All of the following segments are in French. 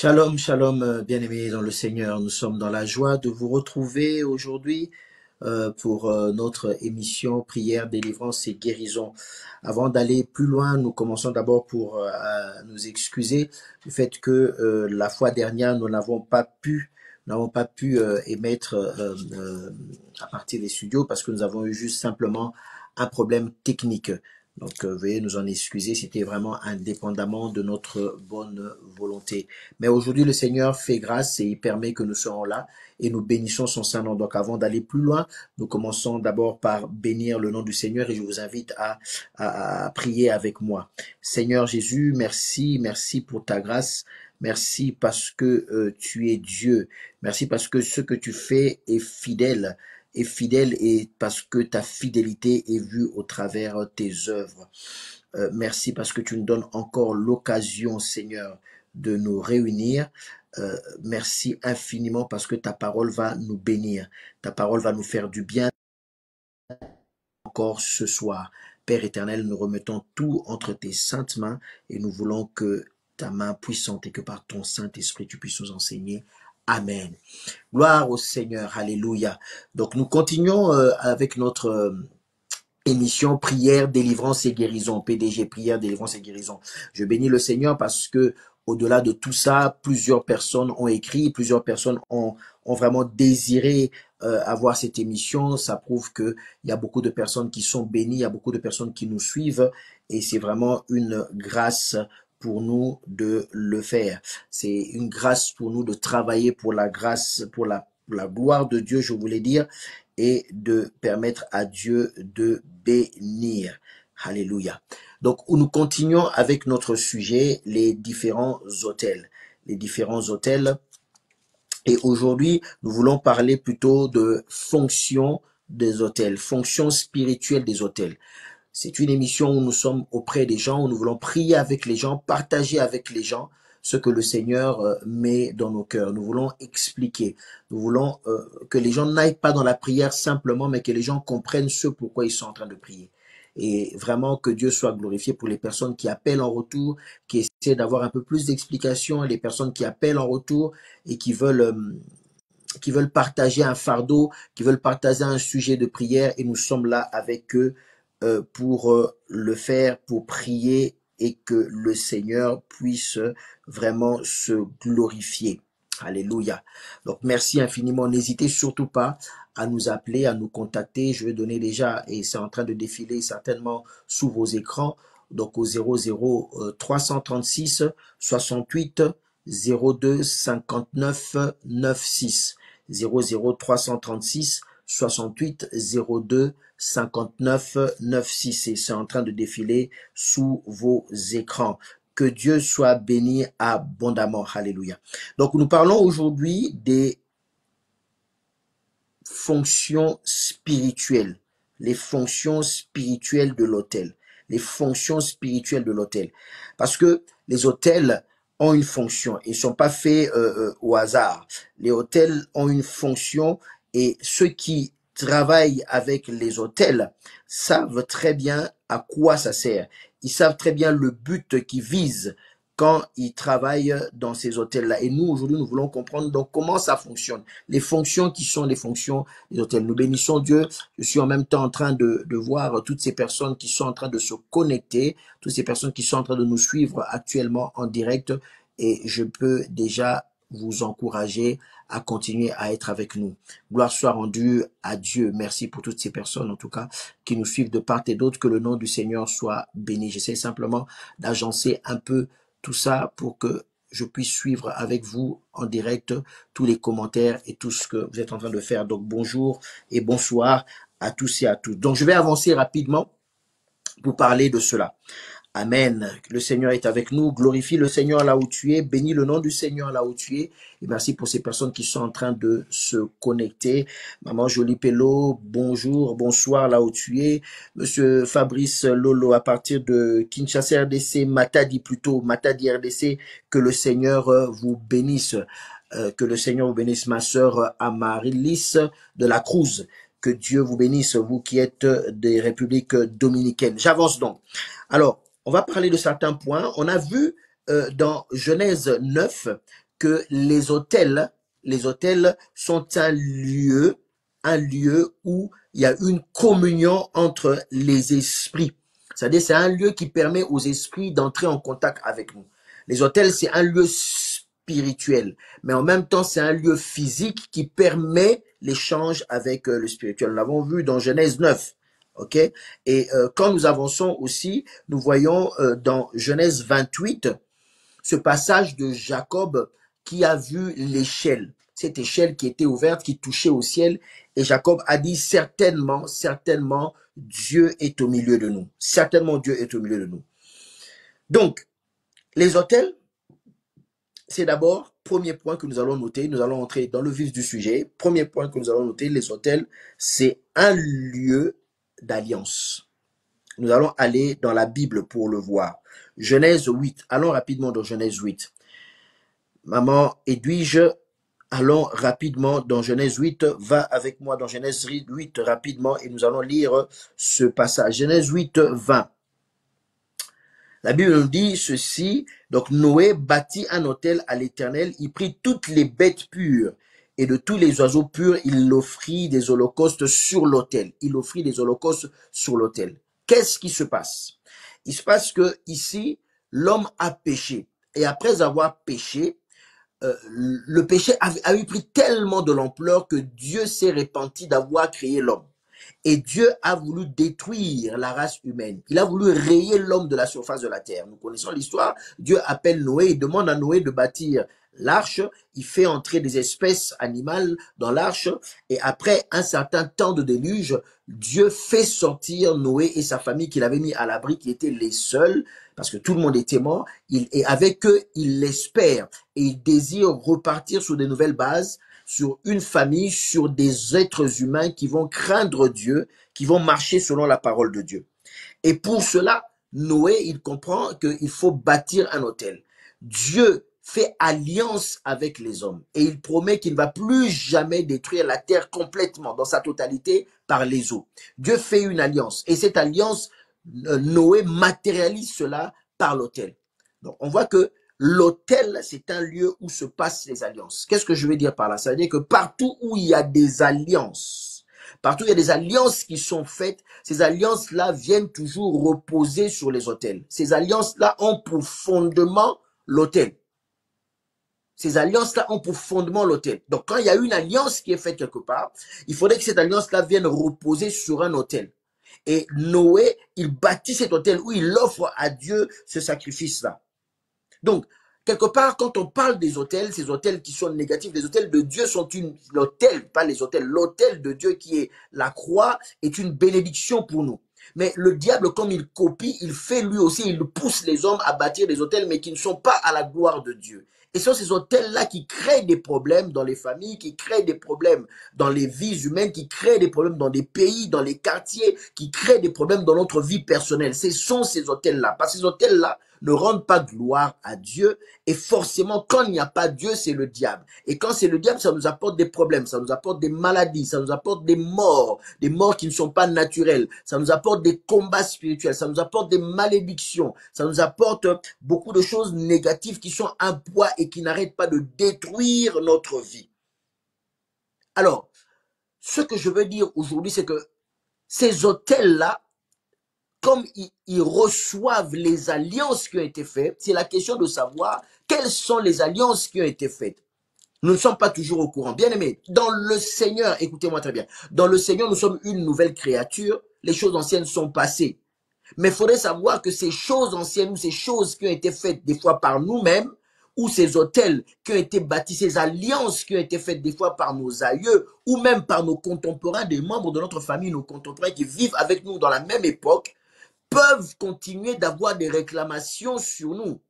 Shalom, shalom, bien-aimés dans le Seigneur. Nous sommes dans la joie de vous retrouver aujourd'hui pour notre émission Prière, délivrance et guérison. Avant d'aller plus loin, nous commençons d'abord pour nous excuser du fait que la fois dernière, nous n'avons pas pu émettre à partir des studios parce que nous avons eu juste simplement un problème technique. Donc, veuillez nous en excuser, c'était vraiment indépendamment de notre bonne volonté. Mais aujourd'hui, le Seigneur fait grâce et il permet que nous soyons là et nous bénissons son saint nom. Donc, avant d'aller plus loin, nous commençons d'abord par bénir le nom du Seigneur et je vous invite à prier avec moi. Seigneur Jésus, merci, merci pour ta grâce. Merci parce que tu es Dieu. Merci parce que ce que tu fais est fidèle et parce que ta fidélité est vue au travers tes œuvres. Merci parce que tu nous donnes encore l'occasion, Seigneur, de nous réunir. Merci infiniment parce que ta parole va nous bénir. Ta parole va nous faire du bien encore ce soir. Père éternel, nous remettons tout entre tes saintes mains et nous voulons que ta main puissante et que par ton Saint-Esprit tu puisses nous enseigner. Amen. Gloire au Seigneur. Alléluia. Donc nous continuons avec notre émission Prière, délivrance et guérison. PDG, Prière, délivrance et guérison. Je bénis le Seigneur parce que au-delà de tout ça, plusieurs personnes ont écrit, plusieurs personnes ont vraiment désiré avoir cette émission. Ça prouve que il y a beaucoup de personnes qui sont bénies, il y a beaucoup de personnes qui nous suivent et c'est vraiment une grâce pour nous de le faire. C'est une grâce pour nous de travailler pour la grâce, pour la gloire de Dieu, je voulais dire, et de permettre à Dieu de bénir. Alléluia. Donc, nous continuons avec notre sujet, les différents hôtels. Les différents hôtels. Et aujourd'hui, nous voulons parler plutôt de fonction des hôtels, fonction spirituelle des hôtels. C'est une émission où nous sommes auprès des gens, où nous voulons prier avec les gens, partager avec les gens ce que le Seigneur met dans nos cœurs. Nous voulons expliquer. Nous voulons que les gens n'aillent pas dans la prière simplement, mais que les gens comprennent ce pourquoi ils sont en train de prier. Et vraiment que Dieu soit glorifié pour les personnes qui appellent en retour, qui essaient d'avoir un peu plus d'explications, les personnes qui appellent en retour et qui veulent partager un fardeau, qui veulent partager un sujet de prière. Et nous sommes là avec eux pour le faire, pour prier et que le Seigneur puisse vraiment se glorifier. Alléluia. Donc, merci infiniment. N'hésitez surtout pas à nous appeler, à nous contacter. Je vais donner déjà, et c'est en train de défiler certainement sous vos écrans, donc au 00 336 68 02 59 96. 00 336 68 02 59 96 et c'est en train de défiler sous vos écrans. Que Dieu soit béni abondamment. Alléluia. Donc nous parlons aujourd'hui des fonctions spirituelles, les fonctions spirituelles de l'autel, les fonctions spirituelles de l'autel. Parce que les autels ont une fonction, ils ne sont pas faits au hasard. Les autels ont une fonction et ceux qui travaillent avec les autels savent très bien à quoi ça sert. Ils savent très bien le but qu'ils visent quand ils travaillent dans ces hôtels-là. Et nous, aujourd'hui, nous voulons comprendre donc comment ça fonctionne. Les fonctions qui sont les fonctions des hôtels. Nous bénissons Dieu. Je suis en même temps en train de voir toutes ces personnes qui sont en train de se connecter, toutes ces personnes qui sont en train de nous suivre actuellement en direct. Et je peux déjà vous encourager à continuer à être avec nous. Gloire soit rendue à Dieu. Merci pour toutes ces personnes, en tout cas, qui nous suivent de part et d'autre. Que le nom du Seigneur soit béni. J'essaie simplement d'agencer un peu tout ça pour que je puisse suivre avec vous en direct tous les commentaires et tout ce que vous êtes en train de faire. Donc bonjour et bonsoir à tous et à toutes. Donc je vais avancer rapidement pour parler de cela. Amen. Le Seigneur est avec nous. Glorifie le Seigneur là où tu es. Bénis le nom du Seigneur là où tu es. Et merci pour ces personnes qui sont en train de se connecter. Maman Jolie Pello, bonjour, bonsoir là où tu es. Monsieur Fabrice Lolo à partir de Kinshasa RDC, Matadi plutôt, Matadi RDC, que le Seigneur vous bénisse. Que le Seigneur vous bénisse, ma sœur Amarilis de la Cruz. Que Dieu vous bénisse, vous qui êtes des républiques dominicaines. J'avance donc. Alors, on va parler de certains points. On a vu dans Genèse 9 que les autels sont un lieu où il y a une communion entre les esprits. C'est-à-dire, c'est un lieu qui permet aux esprits d'entrer en contact avec nous. Les autels, c'est un lieu spirituel, mais en même temps, c'est un lieu physique qui permet l'échange avec le spirituel. Nous l'avons vu dans Genèse 9. OK? Et quand nous avançons aussi, nous voyons dans Genèse 28, ce passage de Jacob qui a vu l'échelle, cette échelle qui était ouverte, qui touchait au ciel, et Jacob a dit certainement, certainement, Dieu est au milieu de nous. Certainement, Dieu est au milieu de nous. Donc, les autels, c'est d'abord, premier point que nous allons noter, nous allons entrer dans le vif du sujet. Premier point que nous allons noter, les autels, c'est un lieu d'alliance. Nous allons aller dans la Bible pour le voir. Genèse 8, allons rapidement dans Genèse 8. Maman Edwige, allons rapidement dans Genèse 8, va avec moi dans Genèse 8 rapidement et nous allons lire ce passage. Genèse 8, 20. La Bible nous dit ceci, donc Noé bâtit un autel à l'Éternel, il prit toutes les bêtes pures et de tous les oiseaux purs, il offrit des holocaustes sur l'autel. Il offrit des holocaustes sur l'autel. Qu'est-ce qui se passe? Il se passe que ici, l'homme a péché. Et après avoir péché, le péché a eu pris tellement de l'ampleur que Dieu s'est repenti d'avoir créé l'homme. Et Dieu a voulu détruire la race humaine. Il a voulu rayer l'homme de la surface de la terre. Nous connaissons l'histoire. Dieu appelle Noé, il demande à Noé de bâtir l'arche. Il fait entrer des espèces animales dans l'arche. Et après un certain temps de déluge, Dieu fait sortir Noé et sa famille qu'il avait mis à l'abri, qui étaient les seuls, parce que tout le monde était mort. Et avec eux, il l'espère. Et il désire repartir sur de nouvelles bases, sur une famille, sur des êtres humains qui vont craindre Dieu, qui vont marcher selon la parole de Dieu. Et pour cela, Noé, il comprend qu'il faut bâtir un autel. Dieu fait alliance avec les hommes et il promet qu'il ne va plus jamais détruire la terre complètement, dans sa totalité, par les eaux. Dieu fait une alliance et cette alliance, Noé matérialise cela par l'autel. Donc on voit que l'autel, c'est un lieu où se passent les alliances. Qu'est-ce que je veux dire par là? Ça veut dire que partout où il y a des alliances, partout où il y a des alliances qui sont faites, ces alliances-là viennent toujours reposer sur les autels. Ces alliances-là ont pour fondement l'autel. Ces alliances-là ont pour fondement l'autel. Donc, quand il y a une alliance qui est faite quelque part, il faudrait que cette alliance-là vienne reposer sur un autel. Et Noé, il bâtit cet autel où il offre à Dieu ce sacrifice-là. Donc, quelque part, quand on parle des autels, ces autels qui sont négatifs, les autels de Dieu sont l'autel, pas les autels, l'autel de Dieu qui est la croix est une bénédiction pour nous. Mais le diable, comme il copie, il fait lui aussi, il pousse les hommes à bâtir des autels, mais qui ne sont pas à la gloire de Dieu. Et ce sont ces autels-là qui créent des problèmes dans les familles, qui créent des problèmes dans les vies humaines, qui créent des problèmes dans des pays, dans les quartiers, qui créent des problèmes dans notre vie personnelle. Ce sont ces autels-là. Parce que ces autels-là ne rendent pas gloire à Dieu. Et forcément, quand il n'y a pas Dieu, c'est le diable. Et quand c'est le diable, ça nous apporte des problèmes, ça nous apporte des maladies, ça nous apporte des morts qui ne sont pas naturelles, ça nous apporte des combats spirituels, ça nous apporte des malédictions, ça nous apporte beaucoup de choses négatives qui sont un poids et qui n'arrêtent pas de détruire notre vie. Alors, ce que je veux dire aujourd'hui, c'est que ces autels-là, comme ils reçoivent les alliances qui ont été faites, c'est la question de savoir quelles sont les alliances qui ont été faites. Nous ne sommes pas toujours au courant. Bien aimés, dans le Seigneur, écoutez-moi très bien, dans le Seigneur, nous sommes une nouvelle créature, les choses anciennes sont passées. Mais il faudrait savoir que ces choses anciennes ou ces choses qui ont été faites des fois par nous-mêmes, ou ces hôtels qui ont été bâtis, ces alliances qui ont été faites des fois par nos aïeux, ou même par nos contemporains, des membres de notre famille, nos contemporains qui vivent avec nous dans la même époque, peuvent continuer d'avoir des réclamations sur nous,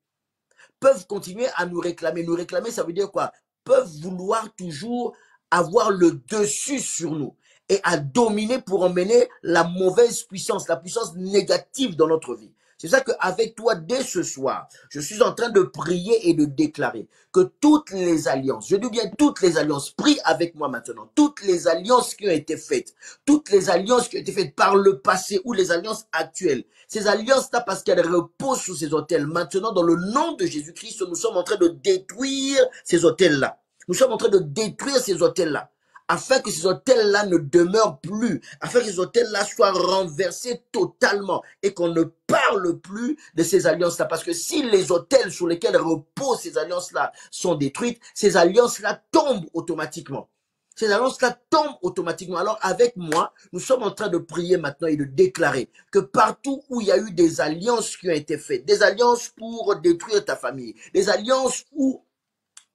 peuvent continuer à nous réclamer. Nous réclamer, ça veut dire quoi? Peuvent vouloir toujours avoir le dessus sur nous et à dominer pour emmener la mauvaise puissance, la puissance négative dans notre vie. C'est ça qu'avec toi, dès ce soir, je suis en train de prier et de déclarer que toutes les alliances, je dis bien toutes les alliances, prie avec moi maintenant, toutes les alliances qui ont été faites, toutes les alliances qui ont été faites par le passé ou les alliances actuelles, ces alliances-là, parce qu'elles reposent sous ces autels, maintenant, dans le nom de Jésus-Christ, nous sommes en train de détruire ces autels-là. Nous sommes en train de détruire ces autels-là, afin que ces autels-là ne demeurent plus, afin que ces autels-là soient renversés totalement et qu'on ne parle plus de ces alliances-là. Parce que si les autels sur lesquels reposent ces alliances-là sont détruites, ces alliances-là tombent automatiquement. Ces alliances-là tombent automatiquement. Alors avec moi, nous sommes en train de prier maintenant et de déclarer que partout où il y a eu des alliances qui ont été faites, des alliances pour détruire ta famille, des alliances où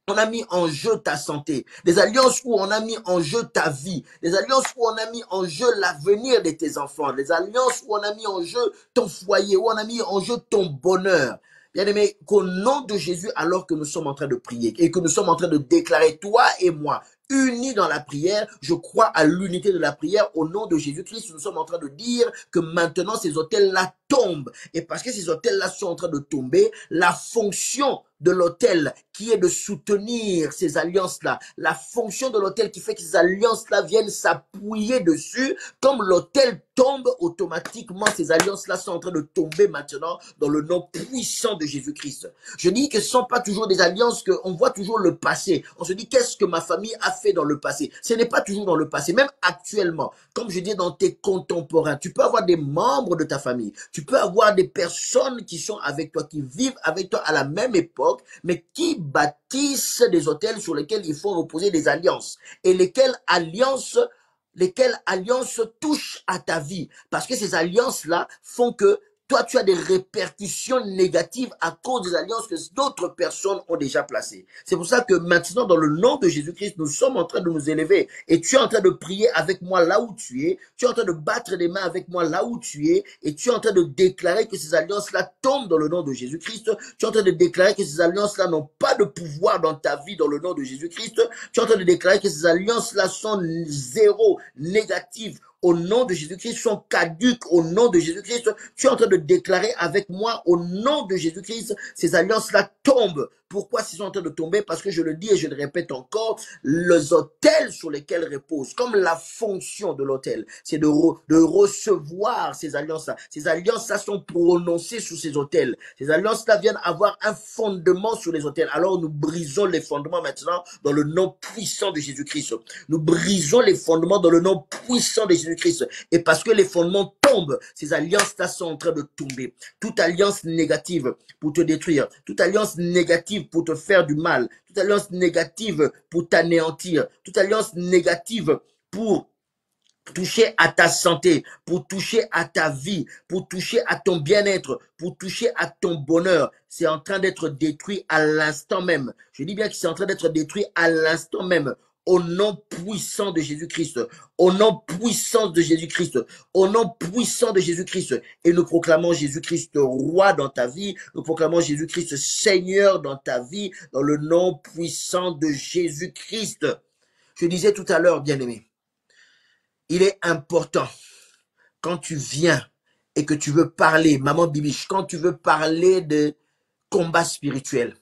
on a mis en jeu ta santé, des alliances où on a mis en jeu ta vie, des alliances où on a mis en jeu l'avenir de tes enfants, des alliances où on a mis en jeu ton foyer, où on a mis en jeu ton bonheur. Bien-aimé, qu'au nom de Jésus, alors que nous sommes en train de prier et que nous sommes en train de déclarer, toi et moi, unis dans la prière, je crois à l'unité de la prière au nom de Jésus-Christ. Nous sommes en train de dire que maintenant ces autels-là tombent. Et parce que ces autels-là sont en train de tomber, la fonction de l'autel qui est de soutenir ces alliances-là, la fonction de l'autel qui fait que ces alliances-là viennent s'appuyer dessus, comme l'autel tombe automatiquement, ces alliances-là sont en train de tomber maintenant dans le nom puissant de Jésus-Christ. Je dis que ce ne sont pas toujours des alliances qu'on voit toujours le passé. On se dit, qu'est-ce que ma famille a fait dans le passé? Ce n'est pas toujours dans le passé, même actuellement. Comme je dis dans tes contemporains, tu peux avoir des membres de ta famille, tu peux avoir des personnes qui sont avec toi, qui vivent avec toi à la même époque, mais qui bâtissent des hôtels sur lesquels il faut reposer des alliances. Et lesquelles alliances touchent à ta vie. Parce que ces alliances-là font que toi, tu as des répercussions négatives à cause des alliances que d'autres personnes ont déjà placées. C'est pour ça que maintenant, dans le nom de Jésus-Christ, nous sommes en train de nous élever. Et tu es en train de prier avec moi là où tu es. Tu es en train de battre des mains avec moi là où tu es. Et tu es en train de déclarer que ces alliances-là tombent dans le nom de Jésus-Christ. Tu es en train de déclarer que ces alliances-là n'ont pas de pouvoir dans ta vie dans le nom de Jésus-Christ. Tu es en train de déclarer que ces alliances-là sont zéro, négatives, au nom de Jésus-Christ, sont caduques au nom de Jésus-Christ. Tu es en train de déclarer avec moi au nom de Jésus-Christ, ces alliances-là tombent. Pourquoi ils sont en train de tomber? Parce que je le dis et je le répète encore, les autels sur lesquels reposent, comme la fonction de l'autel, c'est de recevoir ces alliances-là. Ces alliances-là sont prononcées sur ces autels. Ces alliances-là viennent avoir un fondement sur les autels. Alors nous brisons les fondements maintenant dans le nom puissant de Jésus-Christ. Nous brisons les fondements dans le nom puissant de Jésus-Christ. Et parce que les fondements tombent, ces alliances-là sont en train de tomber. Toute alliance négative pour te détruire, toute alliance négative pour te faire du mal, toute alliance négative pour t'anéantir, toute alliance négative pour toucher à ta santé, pour toucher à ta vie, pour toucher à ton bien-être, pour toucher à ton bonheur, c'est en train d'être détruit à l'instant même. Je dis bien que c'est en train d'être détruit à l'instant même. Au nom puissant de Jésus-Christ, au nom puissant de Jésus-Christ, au nom puissant de Jésus-Christ. Et nous proclamons Jésus-Christ roi dans ta vie, nous proclamons Jésus-Christ Seigneur dans ta vie, dans le nom puissant de Jésus-Christ. Je disais tout à l'heure, bien-aimé, il est important, quand tu viens et que tu veux parler, maman Bibiche, quand tu veux parler de combat spirituel,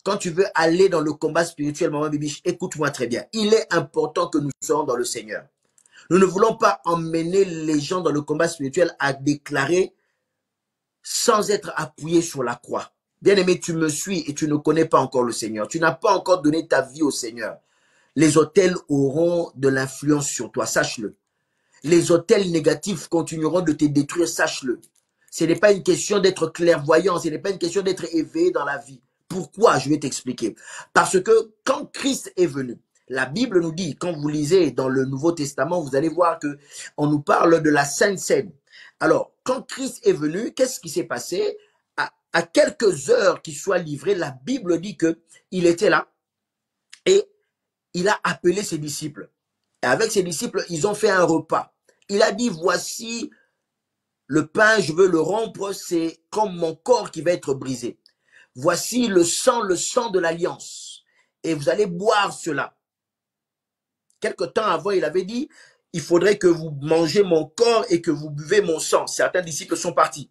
quand tu veux aller dans le combat spirituel, maman Bibiche, écoute-moi très bien. Il est important que nous soyons dans le Seigneur. Nous ne voulons pas emmener les gens dans le combat spirituel à déclarer sans être appuyés sur la croix. Bien-aimé, tu me suis et tu ne connais pas encore le Seigneur. Tu n'as pas encore donné ta vie au Seigneur. Les autels auront de l'influence sur toi, sache-le. Les autels négatifs continueront de te détruire, sache-le. Ce n'est pas une question d'être clairvoyant, ce n'est pas une question d'être éveillé dans la vie. Pourquoi? Je vais t'expliquer. Parce que quand Christ est venu, la Bible nous dit, quand vous lisez dans le Nouveau Testament, vous allez voir que on nous parle de la Sainte Seine. Alors, quand Christ est venu, qu'est-ce qui s'est passé? À quelques heures qu'il soit livré, la Bible dit que il était là et il a appelé ses disciples. Et avec ses disciples, ils ont fait un repas. Il a dit, voici le pain, je veux le rompre, c'est comme mon corps qui va être brisé. Voici le sang de l'alliance. Et vous allez boire cela. Quelque temps avant, il avait dit, il faudrait que vous mangez mon corps et que vous buvez mon sang. Certains disciples sont partis.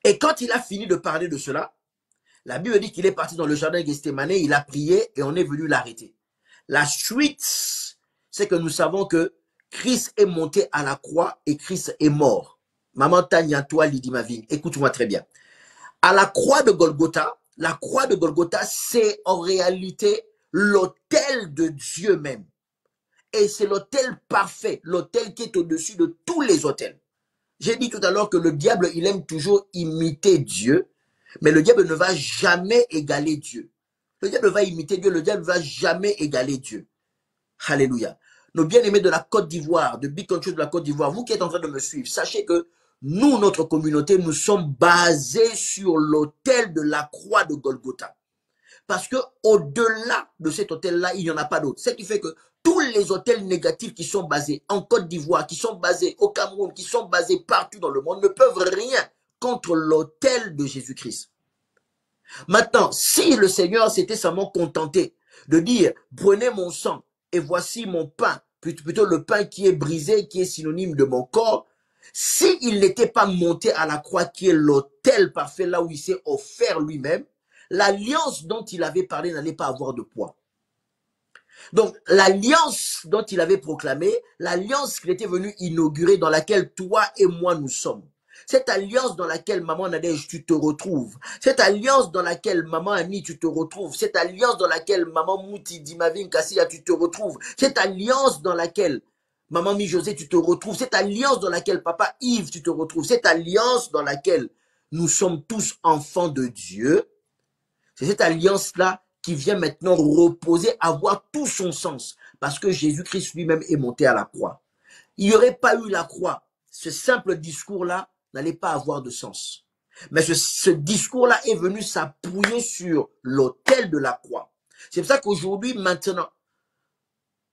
Et quand il a fini de parler de cela, la Bible dit qu'il est parti dans le jardin Gethsémane, il a prié et on est venu l'arrêter. La suite, c'est que nous savons que Christ est monté à la croix et Christ est mort. Maman Tania, toi, Lydie Maving, écoute-moi très bien. À la croix de Golgotha, c'est en réalité l'autel de Dieu même. Et c'est l'autel parfait, l'autel qui est au-dessus de tous les autels. J'ai dit tout à l'heure que le diable, il aime toujours imiter Dieu, mais le diable ne va jamais égaler Dieu. Le diable va imiter Dieu, le diable ne va jamais égaler Dieu. Alléluia. Nos bien-aimés de la Côte d'Ivoire, de Big Country de la Côte d'Ivoire, vous qui êtes en train de me suivre, sachez que nous, notre communauté, nous sommes basés sur l'autel de la croix de Golgotha. Parce que au-delà de cet hôtel-là, il n'y en a pas d'autre. Ce qui fait que tous les hôtels négatifs qui sont basés en Côte d'Ivoire, qui sont basés au Cameroun, qui sont basés partout dans le monde, ne peuvent rien contre l'autel de Jésus-Christ. Maintenant, si le Seigneur s'était seulement contenté de dire, prenez mon sang et voici mon pain, plutôt le pain qui est brisé, qui est synonyme de mon corps, s'il n'était pas monté à la croix, qui est l'autel parfait, là où il s'est offert lui-même, l'alliance dont il avait parlé n'allait pas avoir de poids. Donc, l'alliance dont il avait proclamé, l'alliance qu'il était venu inaugurer, dans laquelle toi et moi nous sommes, cette alliance dans laquelle, maman Nadège, tu te retrouves, cette alliance dans laquelle, maman Annie, tu te retrouves, cette alliance dans laquelle, maman Mouti, Dimavine, Kassia, tu te retrouves, cette alliance dans laquelle, maman Mi-José, tu te retrouves, cette alliance dans laquelle, papa Yves, tu te retrouves, cette alliance dans laquelle nous sommes tous enfants de Dieu, c'est cette alliance-là qui vient maintenant reposer, avoir tout son sens, parce que Jésus-Christ lui-même est monté à la croix. Il n'y aurait pas eu la croix, ce simple discours-là n'allait pas avoir de sens. Mais ce discours-là est venu s'appuyer sur l'autel de la croix. C'est pour ça qu'aujourd'hui, maintenant,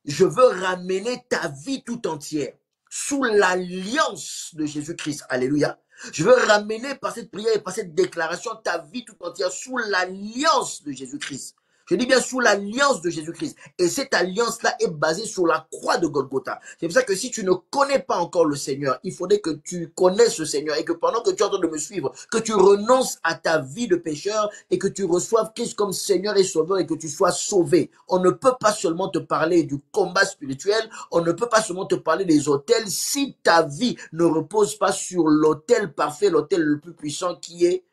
je veux ramener ta vie tout entière sous l'alliance de Jésus-Christ. Alléluia. Je veux ramener par cette prière et par cette déclaration ta vie tout entière sous l'alliance de Jésus-Christ. Je dis bien sous l'alliance de Jésus-Christ. Et cette alliance-là est basée sur la croix de Golgotha. C'est pour ça que si tu ne connais pas encore le Seigneur, il faudrait que tu connaisses le Seigneur et que pendant que tu es en train de me suivre, que tu renonces à ta vie de pécheur et que tu reçoives Christ comme Seigneur et Sauveur et que tu sois sauvé. On ne peut pas seulement te parler du combat spirituel, on ne peut pas seulement te parler des autels si ta vie ne repose pas sur l'autel parfait, l'autel le plus puissant qui est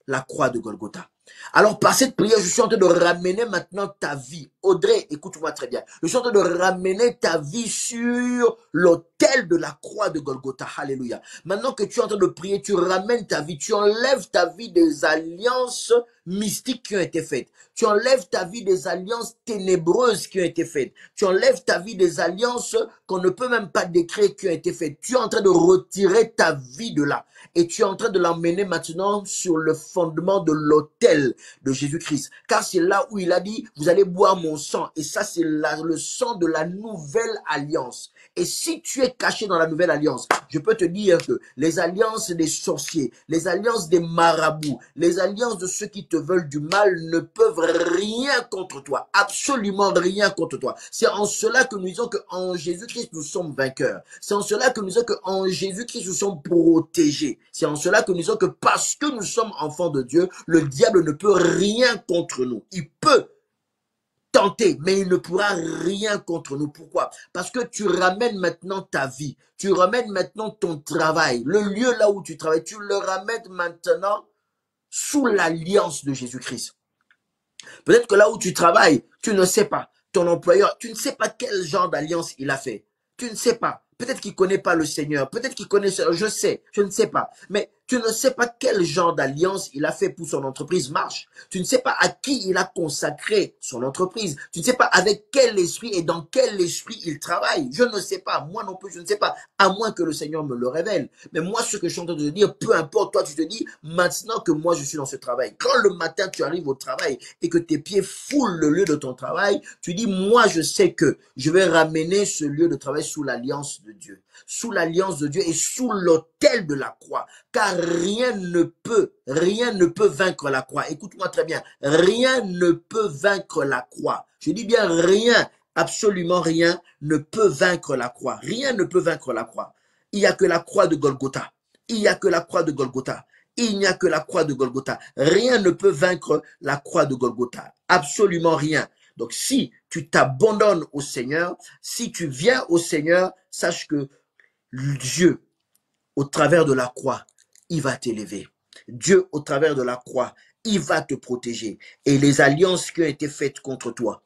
la croix de Golgotha. Alors, par cette prière, je suis en train de ramener maintenant ta vie. Audrey, écoute-moi très bien. Je suis en train de ramener ta vie sur l'autel de la croix de Golgotha. Alléluia. Maintenant que tu es en train de prier, tu ramènes ta vie. Tu enlèves ta vie des alliances mystiques qui ont été faites. Tu enlèves ta vie des alliances ténébreuses qui ont été faites. Tu enlèves ta vie des alliances qu'on ne peut même pas décrire qui ont été faites. Tu es en train de retirer ta vie de là. Et tu es en train de l'emmener maintenant sur le fondement de l'autel de Jésus-Christ. Car c'est là où il a dit, vous allez boire mon sang. Et ça, c'est le sang de la nouvelle alliance. Et si tu es caché dans la nouvelle alliance, je peux te dire que les alliances des sorciers, les alliances des marabouts, les alliances de ceux qui te veulent du mal ne peuvent rien contre toi. Absolument rien contre toi. C'est en cela que nous disons qu'en Jésus-Christ, nous sommes vainqueurs. C'est en cela que nous disons qu'en Jésus-Christ, nous sommes protégés. C'est en cela que nous disons que parce que nous sommes enfants de Dieu, le diable ne peut rien contre nous. Il peut tenter, mais il ne pourra rien contre nous. Pourquoi? Parce que tu ramènes maintenant ta vie, tu ramènes maintenant ton travail, le lieu là où tu travailles, tu le ramènes maintenant sous l'alliance de Jésus-Christ. Peut-être que là où tu travailles, tu ne sais pas, ton employeur, tu ne sais pas quel genre d'alliance il a fait. Tu ne sais pas. Peut-être qu'il ne connaît pas le Seigneur, peut-être qu'il connaît, je sais, je ne sais pas. Mais tu ne sais pas quel genre d'alliance il a fait pour son entreprise marche. Tu ne sais pas à qui il a consacré son entreprise. Tu ne sais pas avec quel esprit et dans quel esprit il travaille. Je ne sais pas. Moi non plus, je ne sais pas. À moins que le Seigneur me le révèle. Mais moi, ce que je suis en train de te dire, peu importe, toi, tu te dis, maintenant que moi, je suis dans ce travail. Quand le matin, tu arrives au travail et que tes pieds foulent le lieu de ton travail, tu dis, moi, je sais que je vais ramener ce lieu de travail sous l'alliance de Dieu. Sous l'alliance de Dieu et sous l'autel de la croix. Car rien ne peut vaincre la croix. Écoute-moi très bien. Rien ne peut vaincre la croix. Je dis bien rien, absolument rien ne peut vaincre la croix. Rien ne peut vaincre la croix. Il n'y a que la croix de Golgotha. Il n'y a que la croix de Golgotha. il n'y a que la croix de Golgotha. Rien ne peut vaincre la croix de Golgotha. Absolument rien. Donc si tu t'abandonnes au Seigneur, si tu viens au Seigneur, sache que Dieu, au travers de la croix, il va t'élever. Dieu, au travers de la croix, il va te protéger. Et les alliances qui ont été faites contre toi,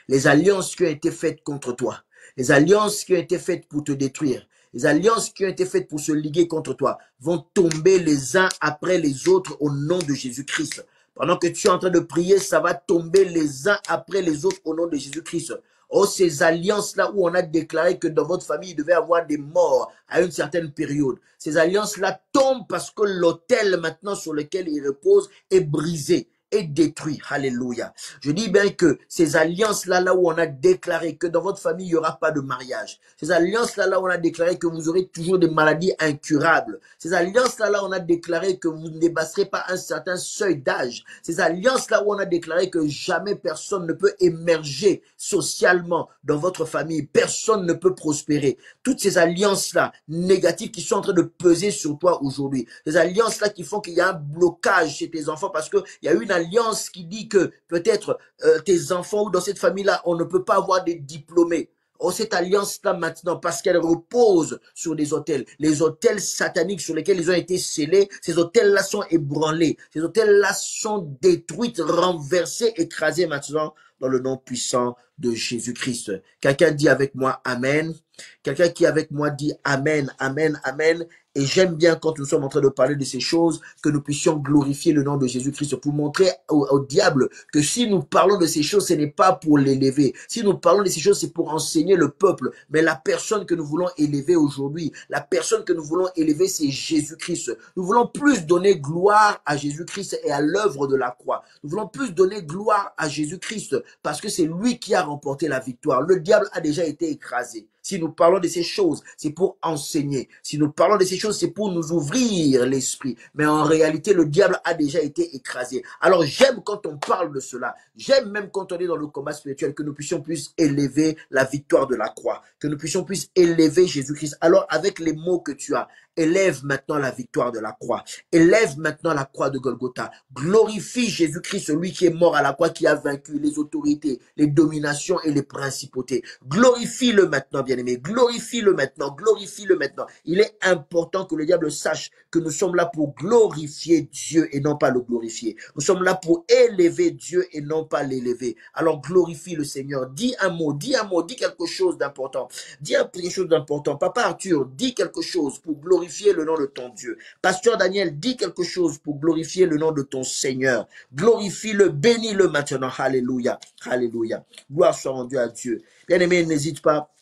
les alliances qui ont été faites contre toi, les alliances qui ont été faites pour te détruire, les alliances qui ont été faites pour se liguer contre toi vont tomber les uns après les autres au nom de Jésus-Christ. Pendant que tu es en train de prier, ça va tomber les uns après les autres au nom de Jésus-Christ. Oh, ces alliances-là où on a déclaré que dans votre famille, il devait y avoir des morts à une certaine période. Ces alliances-là tombent parce que l'autel maintenant sur lequel il repose est brisé, est détruit. Alléluia. Je dis bien que ces alliances-là, là où on a déclaré que dans votre famille, il n'y aura pas de mariage. Ces alliances-là, là où on a déclaré que vous aurez toujours des maladies incurables. Ces alliances-là, là où on a déclaré que vous ne dépasserez pas un certain seuil d'âge. Ces alliances-là où on a déclaré que jamais personne ne peut émerger socialement dans votre famille. Personne ne peut prospérer. Toutes ces alliances-là négatives qui sont en train de peser sur toi aujourd'hui. Ces alliances-là qui font qu'il y a un blocage chez tes enfants parce qu'il y a une alliance qui dit que peut-être tes enfants ou dans cette famille-là, on ne peut pas avoir des diplômés. Oh, cette alliance-là maintenant, parce qu'elle repose sur des autels. Les autels sataniques sur lesquels ils ont été scellés, ces autels-là sont ébranlés. Ces autels-là sont détruits, renversés, écrasés maintenant dans le nom puissant de Jésus-Christ. Quelqu'un dit avec moi Amen. Quelqu'un qui est avec moi dit Amen, Amen, Amen. Et j'aime bien quand nous sommes en train de parler de ces choses, que nous puissions glorifier le nom de Jésus-Christ pour montrer au diable que si nous parlons de ces choses, ce n'est pas pour l'élever. Si nous parlons de ces choses, c'est pour enseigner le peuple. Mais la personne que nous voulons élever aujourd'hui, la personne que nous voulons élever, c'est Jésus-Christ. Nous voulons plus donner gloire à Jésus-Christ et à l'œuvre de la croix. Nous voulons plus donner gloire à Jésus-Christ parce que c'est lui qui a remporté la victoire. Le diable a déjà été écrasé. Si nous parlons de ces choses, c'est pour enseigner. Si nous parlons de ces choses, c'est pour nous ouvrir l'esprit. Mais en réalité, le diable a déjà été écrasé. Alors j'aime quand on parle de cela. J'aime même quand on est dans le combat spirituel, que nous puissions plus élever la victoire de la croix. Que nous puissions plus élever Jésus-Christ. Alors avec les mots que tu as, élève maintenant la victoire de la croix. Élève maintenant la croix de Golgotha. Glorifie Jésus-Christ, celui qui est mort à la croix, qui a vaincu les autorités, les dominations et les principautés. Glorifie-le maintenant, bien-aimé. Glorifie-le maintenant. Glorifie-le maintenant. Il est important que le diable sache que nous sommes là pour glorifier Dieu et non pas le glorifier. Nous sommes là pour élever Dieu et non pas l'élever. Alors glorifie le Seigneur. Dis un mot, dis quelque chose d'important. Dis quelque chose d'important. Papa Arthur, dis quelque chose pour glorifier le nom de ton Dieu. Pasteur Daniel, dis quelque chose pour glorifier le nom de ton Seigneur. Glorifie-le, bénis-le maintenant. Alléluia. Alléluia. Gloire soit rendue à Dieu. Bien-aimé, n'hésite pas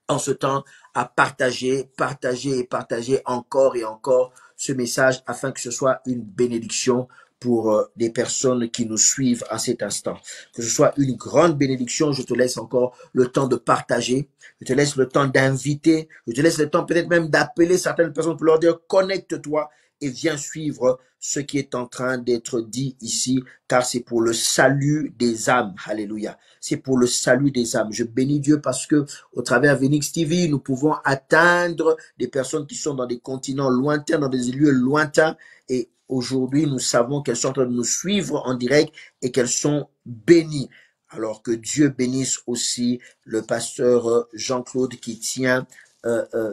en ce temps à partager et partager encore et encore ce message afin que ce soit une bénédiction pour des personnes qui nous suivent à cet instant. Que ce soit une grande bénédiction, je te laisse encore le temps de partager, je te laisse le temps d'inviter, je te laisse le temps peut-être même d'appeler certaines personnes pour leur dire connecte-toi et viens suivre ce qui est en train d'être dit ici, car c'est pour le salut des âmes. Alléluia. C'est pour le salut des âmes. Je bénis Dieu parce que au travers Vinix TV, nous pouvons atteindre des personnes qui sont dans des continents lointains, dans des lieux lointains. Et aujourd'hui, nous savons qu'elles sont en train de nous suivre en direct et qu'elles sont bénies. Alors que Dieu bénisse aussi le pasteur Jean-Claude qui tient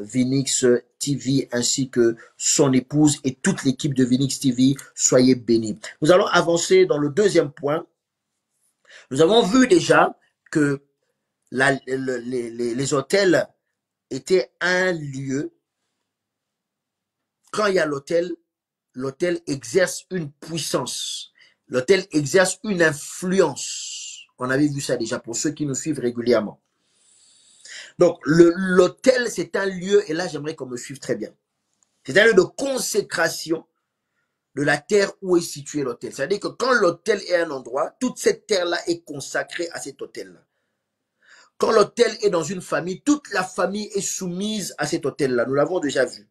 Vinix TV ainsi que son épouse et toute l'équipe de Vinix TV. Soyez bénis. Nous allons avancer dans le deuxième point. Nous avons vu déjà que les hôtels étaient un lieu. Quand il y a l'hôtel, l'hôtel exerce une puissance. L'hôtel exerce une influence. On avait vu ça déjà pour ceux qui nous suivent régulièrement. Donc, l'hôtel, c'est un lieu, et là, j'aimerais qu'on me suive très bien. C'est un lieu de consécration de la terre où est situé l'hôtel. C'est-à-dire que quand l'hôtel est un endroit, toute cette terre-là est consacrée à cet hôtel-là. Quand l'hôtel est dans une famille, toute la famille est soumise à cet hôtel-là. Nous l'avons déjà vu.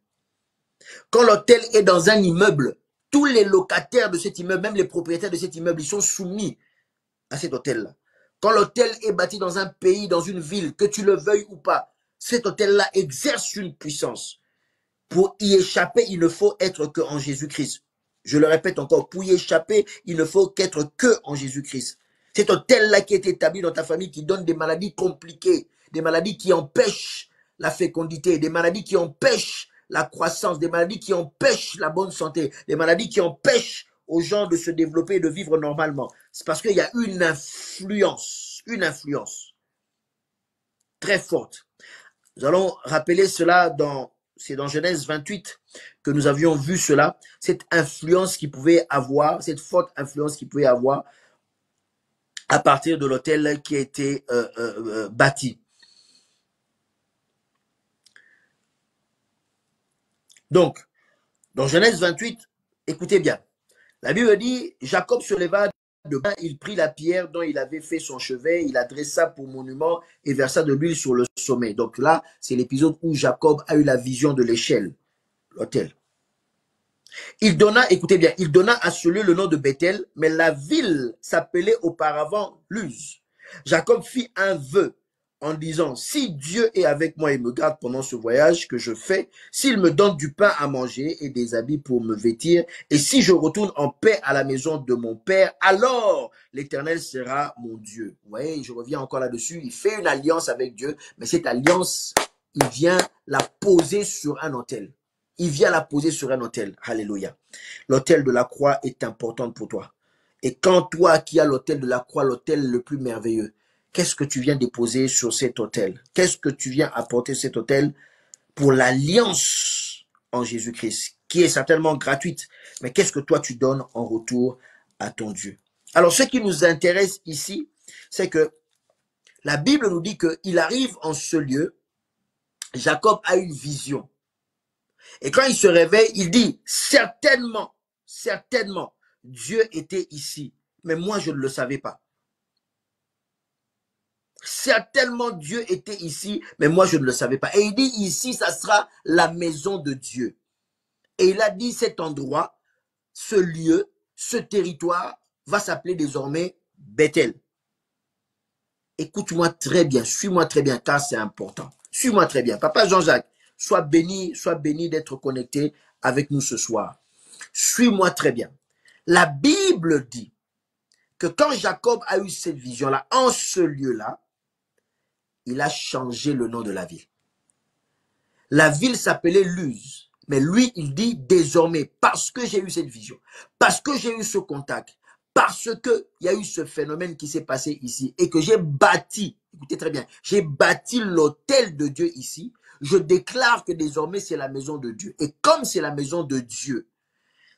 Quand l'hôtel est dans un immeuble, tous les locataires de cet immeuble, même les propriétaires de cet immeuble, ils sont soumis à cet hôtel-là. Quand l'hôtel est bâti dans un pays, dans une ville, que tu le veuilles ou pas, cet hôtel-là exerce une puissance. Pour y échapper, il ne faut être qu'en Jésus-Christ. Je le répète encore, pour y échapper, il ne faut qu'être que en Jésus-Christ. Cet autel-là qui est établi dans ta famille, qui donne des maladies compliquées, des maladies qui empêchent la fécondité, des maladies qui empêchent la croissance, des maladies qui empêchent la bonne santé, des maladies qui empêchent aux gens de se développer et de vivre normalement. C'est parce qu'il y a une influence très forte. Nous allons rappeler cela c'est dans Genèse 28 que nous avions vu cela, cette influence qu'il pouvait avoir, cette forte influence qu'il pouvait avoir à partir de l'autel qui a été bâti. Donc, dans Genèse 28, écoutez bien, la Bible dit, Jacob se leva de bain, il prit la pierre dont il avait fait son chevet, il la dressa pour monument et versa de l'huile sur le sommet. Donc là, c'est l'épisode où Jacob a eu la vision de l'échelle, l'autel. Il donna, écoutez bien, il donna à ce lieu le nom de Bethel, mais la ville s'appelait auparavant Luz. Jacob fit un vœu en disant, si Dieu est avec moi et me garde pendant ce voyage que je fais, s'il me donne du pain à manger et des habits pour me vêtir, et si je retourne en paix à la maison de mon père, alors l'Éternel sera mon Dieu. Vous voyez, je reviens encore là-dessus, il fait une alliance avec Dieu, mais cette alliance, il vient la poser sur un autel. Il vient la poser sur un autel. Alléluia. L'autel de la croix est important pour toi. Et quand toi qui as l'autel de la croix, l'autel le plus merveilleux, qu'est-ce que tu viens déposer sur cet autel? Qu'est-ce que tu viens apporter sur cet autel pour l'alliance en Jésus-Christ, qui est certainement gratuite, mais qu'est-ce que toi tu donnes en retour à ton Dieu? Alors, ce qui nous intéresse ici, c'est que la Bible nous dit qu'il arrive en ce lieu, Jacob a une vision. Et quand il se réveille, il dit, certainement, Dieu était ici, mais moi je ne le savais pas. Certainement Dieu était ici, mais moi je ne le savais pas. Et il dit ici, ça sera la maison de Dieu. Et il a dit cet endroit, ce lieu, ce territoire va s'appeler désormais Bethel. Écoute-moi très bien, suis-moi très bien, car c'est important. Suis-moi très bien. Papa Jean-Jacques, sois béni d'être connecté avec nous ce soir. Suis-moi très bien. La Bible dit que quand Jacob a eu cette vision-là, en ce lieu-là, il a changé le nom de la ville. La ville s'appelait Luz. Mais lui, il dit désormais, parce que j'ai eu cette vision, parce que j'ai eu ce contact, parce qu'il y a eu ce phénomène qui s'est passé ici et que j'ai bâti, écoutez très bien, j'ai bâti l'autel de Dieu ici, je déclare que désormais c'est la maison de Dieu. Et comme c'est la maison de Dieu,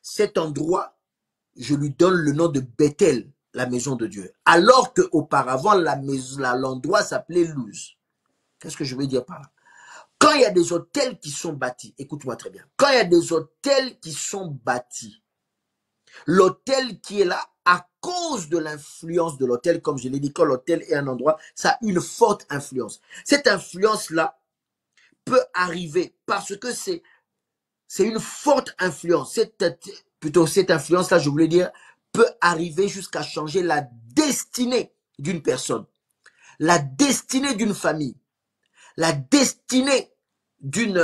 cet endroit, je lui donne le nom de Bethel, la maison de Dieu. Alors qu'auparavant, l'endroit s'appelait Luz. Qu'est-ce que je veux dire par là? Quand il y a des hôtels qui sont bâtis, écoute-moi très bien, quand il y a des hôtels qui sont bâtis, l'hôtel qui est là, à cause de l'influence de l'hôtel, comme je l'ai dit, quand l'hôtel est un endroit, ça a une forte influence. Cette influence-là peut arriver parce que c'est une forte influence. Cette influence-là, je voulais dire, peut arriver jusqu'à changer la destinée d'une personne, la destinée d'une famille, la destinée d'une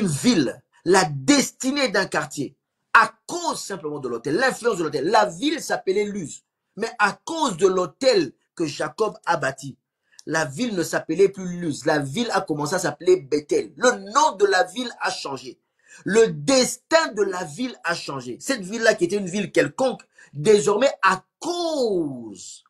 ville, la destinée d'un quartier, à cause simplement de l'hôtel, l'influence de l'hôtel. La ville s'appelait Luz, mais à cause de l'hôtel que Jacob a bâti, la ville ne s'appelait plus Luz, la ville a commencé à s'appeler Bethel. Le nom de la ville a changé. Le destin de la ville a changé. Cette ville-là, qui était une ville quelconque, désormais, à cause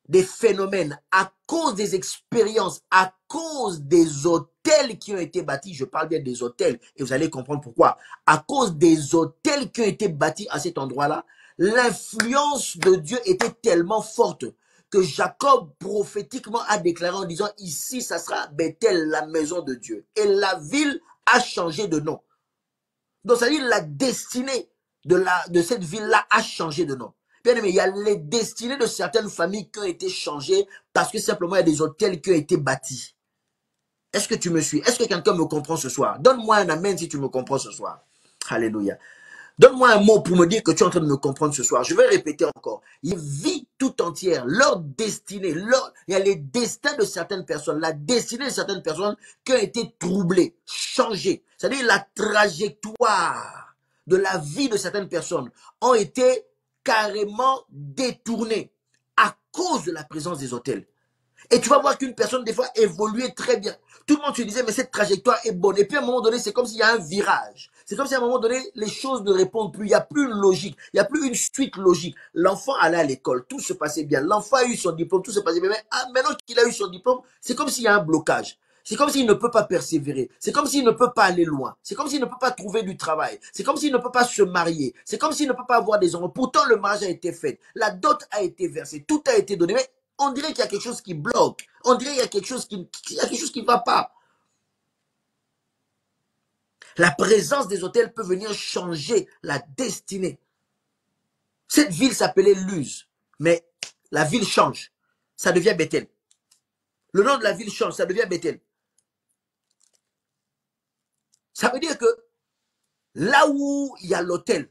des phénomènes, à cause des expériences, à cause des hôtels qui ont été bâtis, je parle bien des hôtels, et vous allez comprendre pourquoi, à cause des hôtels qui ont été bâtis à cet endroit-là, l'influence de Dieu était tellement forte que Jacob prophétiquement a déclaré en disant, ici, ça sera Bethel, la maison de Dieu. Et la ville a changé de nom. Donc, ça veut dire la destinée de cette ville-là a changé de nom. Bien aimé, il y a les destinées de certaines familles qui ont été changées parce que simplement il y a des hôtels qui ont été bâtis. Est-ce que tu me suis? Est-ce que quelqu'un me comprend ce soir? Donne-moi un amen si tu me comprends ce soir. Alléluia. Donne-moi un mot pour me dire que tu es en train de me comprendre ce soir. Je vais répéter encore. Les vies tout entières, leur destinée, il y a les destins de certaines personnes, la destinée de certaines personnes qui ont été troublées, changées. C'est-à-dire la trajectoire de la vie de certaines personnes ont été carrément détournés à cause de la présence des autels. Et tu vas voir qu'une personne, des fois, évoluait très bien. Tout le monde se disait, mais cette trajectoire est bonne. Et puis, à un moment donné, c'est comme s'il y a un virage. C'est comme si, à un moment donné, les choses ne répondent plus. Il n'y a plus une logique. Il n'y a plus une suite logique. L'enfant allait à l'école. Tout se passait bien. L'enfant a eu son diplôme. Tout se passait bien. Mais maintenant qu'il a eu son diplôme, c'est comme s'il y a un blocage. C'est comme s'il ne peut pas persévérer. C'est comme s'il ne peut pas aller loin. C'est comme s'il ne peut pas trouver du travail. C'est comme s'il ne peut pas se marier. C'est comme s'il ne peut pas avoir des enfants. Pourtant, le mariage a été fait. La dot a été versée. Tout a été donné. Mais on dirait qu'il y a quelque chose qui bloque. On dirait qu'il y a quelque chose qui ne va pas. La présence des autels peut venir changer la destinée. Cette ville s'appelait Luz, mais la ville change. Ça devient Bethel. Le nom de la ville change, ça devient Bethel. Ça veut dire que là où il y a l'autel,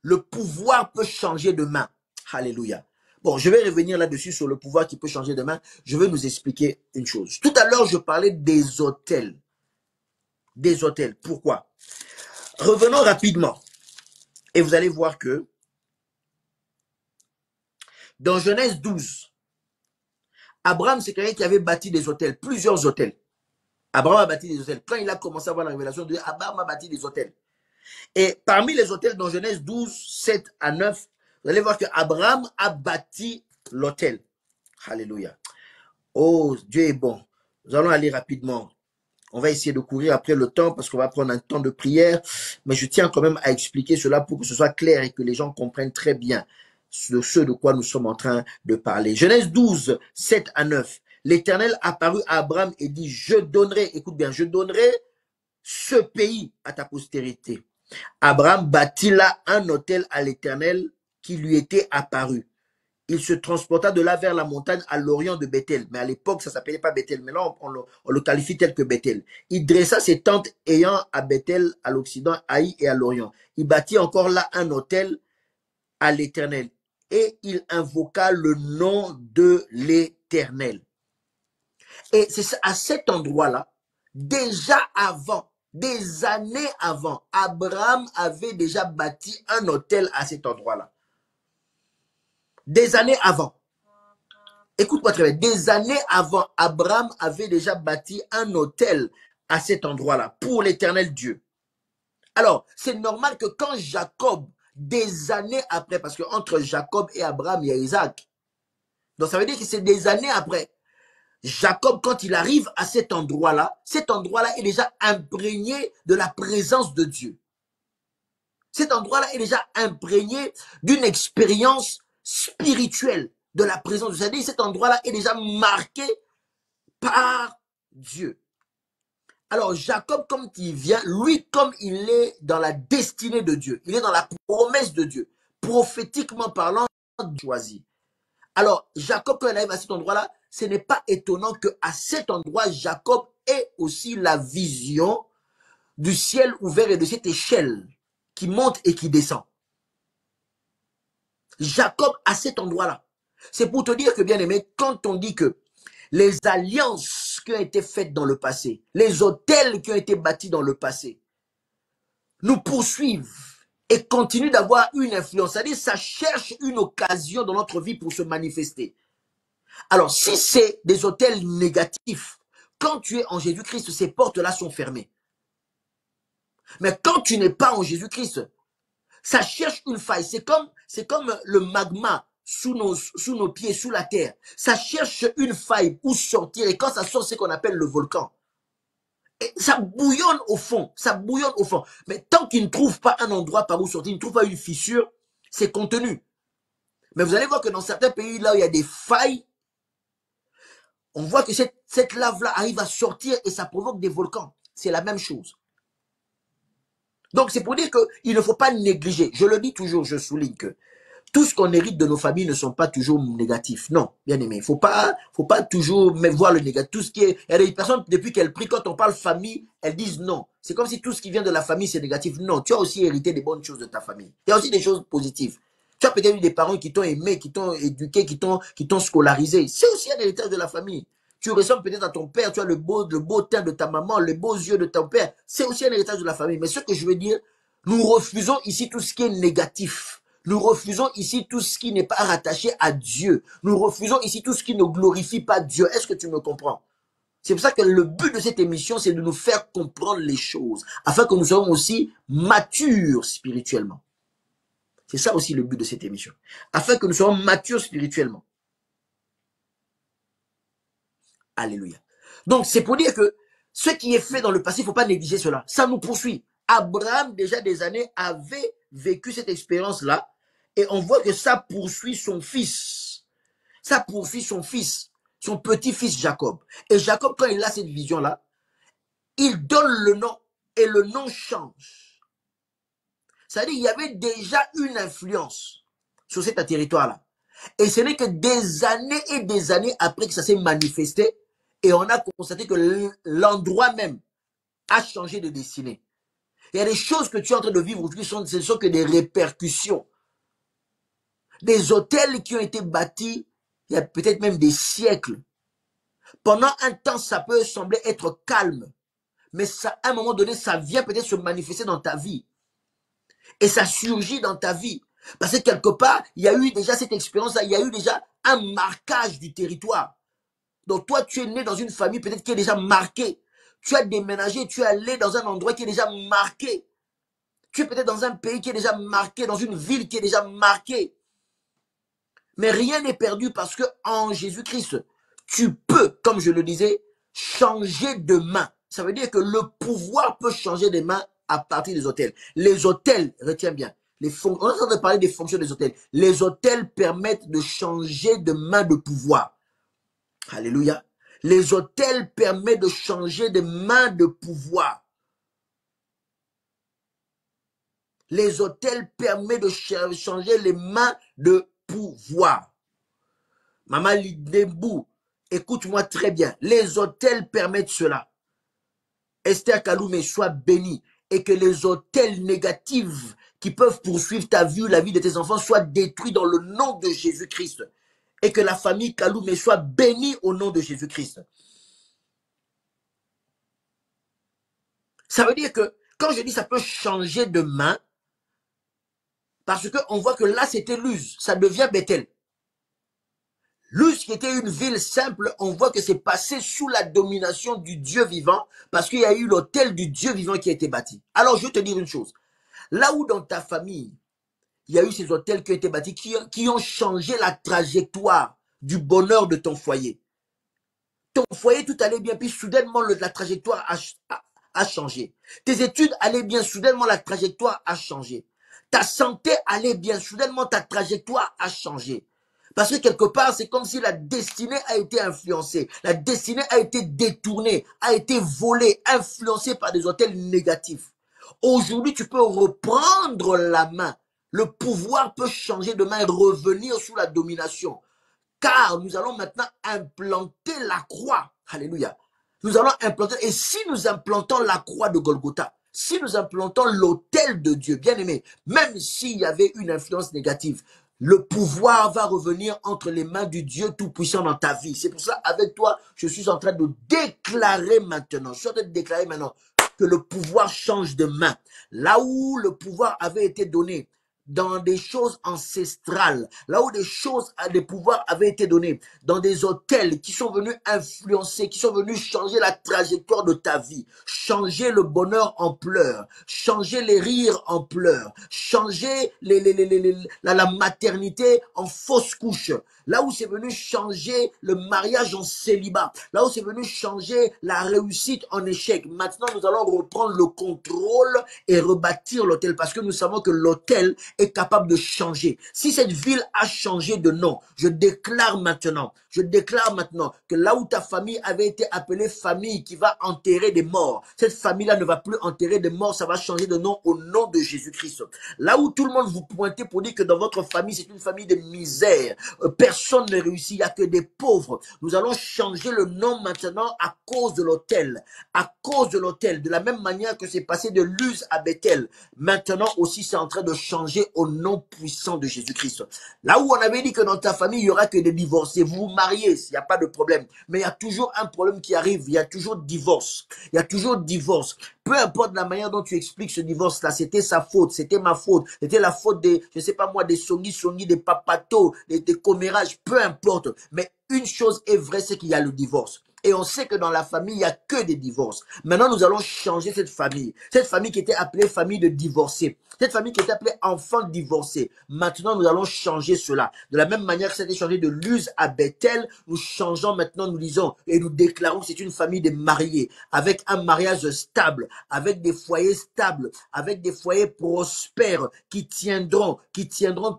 le pouvoir peut changer de main. Alléluia. Bon, je vais revenir là-dessus sur le pouvoir qui peut changer de main. Je vais nous expliquer une chose. Tout à l'heure, je parlais des autels. Des autels. Pourquoi? Revenons rapidement. Et vous allez voir que dans Genèse 12, Abraham, c'est quelqu'un qui avait bâti des autels, plusieurs autels. Abraham a bâti des autels. Quand il a commencé à voir la révélation de Dieu, Abraham a bâti des autels. Et parmi les autels dans Genèse 12, 7 à 9, vous allez voir que Abraham a bâti l'autel. Alléluia. Oh, Dieu est bon. Nous allons aller rapidement. On va essayer de courir après le temps parce qu'on va prendre un temps de prière. Mais je tiens quand même à expliquer cela pour que ce soit clair et que les gens comprennent très bien ce de quoi nous sommes en train de parler. Genèse 12, 7 à 9. L'Éternel apparut à Abraham et dit, je donnerai, écoute bien, je donnerai ce pays à ta postérité. Abraham bâtit là un autel à l'Éternel qui lui était apparu. Il se transporta de là vers la montagne à l'orient de Bethel. Mais à l'époque, ça ne s'appelait pas Bethel. Mais là, on le qualifie tel que Bethel. Il dressa ses tentes ayant à Bethel, à l'Occident, à Haï et à l'Orient. Il bâtit encore là un autel à l'Éternel. Et il invoqua le nom de l'Éternel. Et c'est à cet endroit-là, déjà avant, des années avant, Abraham avait déjà bâti un autel à cet endroit-là. Des années avant. Écoute-moi très bien. Des années avant, Abraham avait déjà bâti un autel à cet endroit-là pour l'Éternel Dieu. Alors, c'est normal que quand Jacob, des années après, parce qu'entre Jacob et Abraham, il y a Isaac. Donc, ça veut dire que c'est des années après. Jacob, quand il arrive à cet endroit-là est déjà imprégné de la présence de Dieu. Cet endroit-là est déjà imprégné d'une expérience spirituelle de la présence de Dieu. C'est-à-dire cet endroit-là est déjà marqué par Dieu. Alors Jacob, comme il vient, lui, comme il est dans la destinée de Dieu, il est dans la promesse de Dieu, prophétiquement parlant, choisi. Alors Jacob, quand il arrive à cet endroit-là, ce n'est pas étonnant qu'à cet endroit, Jacob ait aussi la vision du ciel ouvert et de cette échelle qui monte et qui descend. Jacob à cet endroit-là. C'est pour te dire que, bien aimé, quand on dit que les alliances qui ont été faites dans le passé, les hôtels qui ont été bâtis dans le passé, nous poursuivent et continuent d'avoir une influence. C'est-à-dire, ça cherche une occasion dans notre vie pour se manifester. Alors, si c'est des hôtels négatifs, quand tu es en Jésus-Christ, ces portes-là sont fermées. Mais quand tu n'es pas en Jésus-Christ, ça cherche une faille. C'est comme le magma sous nos pieds, sous la terre. Ça cherche une faille où sortir. Et quand ça sort, c'est ce qu'on appelle le volcan. Et ça bouillonne au fond. Ça bouillonne au fond. Mais tant qu'il ne trouve pas un endroit par où sortir, il ne trouve pas une fissure, c'est contenu. Mais vous allez voir que dans certains pays, là où il y a des failles, on voit que cette lave-là arrive à sortir et ça provoque des volcans. C'est la même chose. Donc, c'est pour dire qu'il ne faut pas négliger. Je le dis toujours, je souligne que tout ce qu'on hérite de nos familles ne sont pas toujours négatifs. Non, bien aimé. Il faut pas toujours voir le négatif. Tout ce qui est, il y a des personnes, depuis qu'elles prient, quand on parle famille, elles disent non. C'est comme si tout ce qui vient de la famille, c'est négatif. Non, tu as aussi hérité des bonnes choses de ta famille. Il y a aussi des choses positives. Tu as peut-être eu des parents qui t'ont aimé, qui t'ont éduqué, qui t'ont scolarisé. C'est aussi un héritage de la famille. Tu ressembles peut-être à ton père, tu as le beau teint de ta maman, les beaux yeux de ton père. C'est aussi un héritage de la famille. Mais ce que je veux dire, Nous refusons ici tout ce qui est négatif. Nous refusons ici tout ce qui n'est pas rattaché à Dieu. Nous refusons ici tout ce qui ne glorifie pas Dieu. Est-ce que tu me comprends? C'est pour ça que le but de cette émission, c'est de nous faire comprendre les choses, afin que nous soyons aussi matures spirituellement. C'est ça aussi le but de cette émission. Afin que nous soyons matures spirituellement. Alléluia. Donc, c'est pour dire que ce qui est fait dans le passé, il ne faut pas négliger cela. Ça nous poursuit. Abraham, déjà des années, avait vécu cette expérience-là. Et on voit que ça poursuit son fils. Ça poursuit son fils, son petit-fils Jacob. Et Jacob, quand il a cette vision-là, il donne le nom et le nom change. C'est-à-dire qu'il y avait déjà une influence sur cet territoire-là. Et ce n'est que des années et des années après que ça s'est manifesté, et on a constaté que l'endroit même a changé de destinée. Il y a des choses que tu es en train de vivre aujourd'hui, ce ne sont que des répercussions. Des hôtels qui ont été bâtis, il y a peut-être même des siècles. Pendant un temps, ça peut sembler être calme, mais ça, à un moment donné, ça vient peut-être se manifester dans ta vie. Et ça surgit dans ta vie. Parce que quelque part, il y a eu déjà cette expérience-là, il y a eu déjà un marquage du territoire. Donc toi, tu es né dans une famille peut-être qui est déjà marquée. Tu as déménagé, tu es allé dans un endroit qui est déjà marqué. Tu es peut-être dans un pays qui est déjà marqué, dans une ville qui est déjà marquée. Mais rien n'est perdu parce que en Jésus-Christ, tu peux, comme je le disais, changer de main. Ça veut dire que le pouvoir peut changer de main à partir des hôtels. Les hôtels, retiens bien, on est en train de parler des fonctions des hôtels. Les hôtels permettent de changer de main de pouvoir. Alléluia. Les hôtels permettent de changer de main de pouvoir. Les hôtels permettent de changer les mains de pouvoir. Maman Lidebou, écoute-moi très bien. Les hôtels permettent cela. Esther Kaloumé, sois béni. Et que les hôtels négatifs qui peuvent poursuivre ta vie ou la vie de tes enfants soient détruits dans le nom de Jésus-Christ. Et que la famille Kaloumé soit bénie au nom de Jésus-Christ. Ça veut dire que, quand je dis ça peut changer de main, parce qu'on voit que là c'était Luz, ça devient Bethel. Luz qui était une ville simple, on voit que c'est passé sous la domination du Dieu vivant, parce qu'il y a eu l'autel du Dieu vivant qui a été bâti. Alors je vais te dire une chose, là où dans ta famille, il y a eu ces hôtels qui ont été bâtis, qui ont changé la trajectoire du bonheur de ton foyer. Ton foyer, tout allait bien, puis soudainement, la trajectoire a changé. Tes études allaient bien, soudainement, la trajectoire a changé. Ta santé allait bien, soudainement, ta trajectoire a changé. Parce que quelque part, c'est comme si la destinée a été influencée. La destinée a été détournée, a été volée, influencée par des hôtels négatifs. Aujourd'hui, tu peux reprendre la main. Le pouvoir peut changer de main et revenir sous la domination. Car nous allons maintenant implanter la croix. Alléluia. Nous allons implanter, et si nous implantons la croix de Golgotha, si nous implantons l'autel de Dieu, bien aimé, même s'il y avait une influence négative, le pouvoir va revenir entre les mains du Dieu Tout-Puissant dans ta vie. C'est pour ça, avec toi, je suis en train de déclarer maintenant, je suis en train de déclarer maintenant que le pouvoir change de main. Là où le pouvoir avait été donné dans des choses ancestrales, là où des pouvoirs avaient été donnés, dans des hôtels qui sont venus influencer, qui sont venus changer la trajectoire de ta vie, changer le bonheur en pleurs, changer les rires en pleurs, changer la maternité en fausse couche, là où c'est venu changer le mariage en célibat, là où c'est venu changer la réussite en échec. Maintenant, nous allons reprendre le contrôle et rebâtir l'hôtel parce que nous savons que l'hôtel est capable de changer. Si cette ville a changé de nom, je déclare maintenant que là où ta famille avait été appelée famille qui va enterrer des morts, cette famille-là ne va plus enterrer des morts, ça va changer de nom au nom de Jésus-Christ. Là où tout le monde vous pointait pour dire que dans votre famille, c'est une famille de misère, personne ne réussit, il n'y a que des pauvres. Nous allons changer le nom maintenant à cause de l'autel. À cause de l'autel, de la même manière que c'est passé de Luz à Bethel. Maintenant aussi, c'est en train de changer changer au nom puissant de Jésus-Christ. Là où on avait dit que dans ta famille, il y aura que des divorcés, vous vous mariez, il n'y a pas de problème. Mais il y a toujours un problème qui arrive, il y a toujours divorce. Il y a toujours divorce. Peu importe la manière dont tu expliques ce divorce-là, c'était sa faute, c'était ma faute, c'était la faute des, je sais pas moi, des songi, des papatos, des commérages, peu importe. Mais une chose est vraie, c'est qu'il y a le divorce. Et on sait que dans la famille, il n'y a que des divorces. Maintenant, nous allons changer cette famille. Cette famille qui était appelée famille de divorcés. Cette famille qui était appelée enfant divorcé. Maintenant, nous allons changer cela. De la même manière que ça a été changé de Luz à Bethel, nous changeons maintenant, nous disons, et nous déclarons que c'est une famille de mariés, avec un mariage stable, avec des foyers stables, avec des foyers prospères, qui tiendront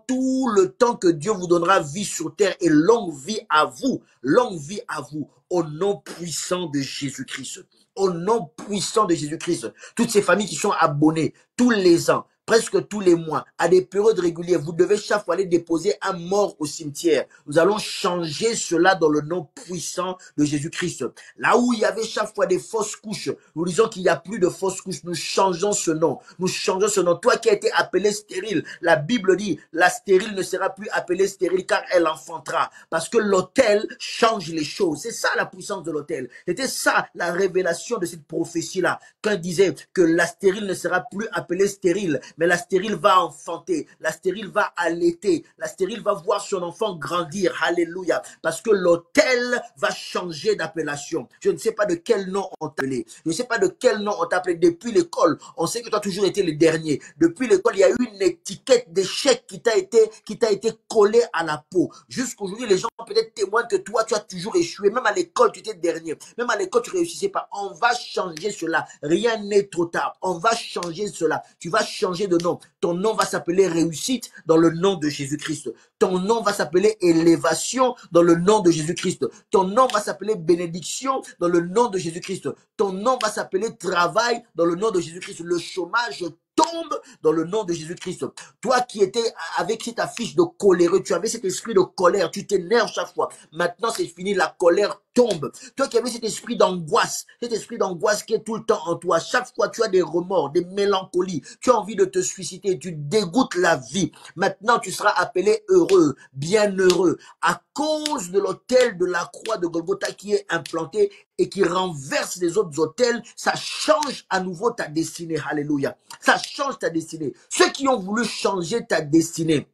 tout le temps que Dieu vous donnera vie sur terre et longue vie à vous. Longue vie à vous. Au nom puissant de Jésus-Christ. Au nom puissant de Jésus-Christ. Toutes ces familles qui sont abonnées tous les ans, presque tous les mois, à des périodes régulières, vous devez chaque fois aller déposer un mort au cimetière. Nous allons changer cela dans le nom puissant de Jésus-Christ. Là où il y avait chaque fois des fausses couches, nous disons qu'il n'y a plus de fausses couches. Nous changeons ce nom. Nous changeons ce nom. Toi qui as été appelé stérile, la Bible dit, la stérile ne sera plus appelée stérile car elle enfantera. Parce que l'autel change les choses. C'est ça la puissance de l'autel. C'était ça la révélation de cette prophétie-là. Quand il disait que la stérile ne sera plus appelée stérile, mais la stérile va enfanter, la stérile va allaiter, la stérile va voir son enfant grandir. Alléluia. Parce que l'autel va changer d'appellation. Je ne sais pas de quel nom on t'a appelé. Je ne sais pas de quel nom on t'a appelé. Depuis l'école, on sait que tu as toujours été le dernier. Depuis l'école, il y a eu une étiquette d'échec qui t'a été collée à la peau. Jusqu'aujourd'hui, les gens peut-être témoignent que toi, tu as toujours échoué. Même à l'école, tu étais dernier. Même à l'école, tu ne réussissais pas. On va changer cela. Rien n'est trop tard. On va changer cela. Tu vas changer de nom. Ton nom va s'appeler réussite dans le nom de Jésus-Christ. Ton nom va s'appeler élévation dans le nom de Jésus-Christ. Ton nom va s'appeler bénédiction dans le nom de Jésus-Christ. Ton nom va s'appeler travail dans le nom de Jésus-Christ. Le chômage tombe dans le nom de Jésus-Christ. Toi qui étais avec cette affiche de coléreux, tu avais cet esprit de colère, tu t'énerves chaque fois. Maintenant, c'est fini, la colère tombe. Toi qui avais cet esprit d'angoisse qui est tout le temps en toi. Chaque fois, tu as des remords, des mélancolies. Tu as envie de te suicider, tu dégoûtes la vie. Maintenant, tu seras appelé heureux, bienheureux, à cause de l'autel de la croix de Golgotha qui est implanté et qui renverse les autres autels. Ça change à nouveau ta destinée. Alléluia. Ça change ta destinée. Ceux qui ont voulu changer ta destinée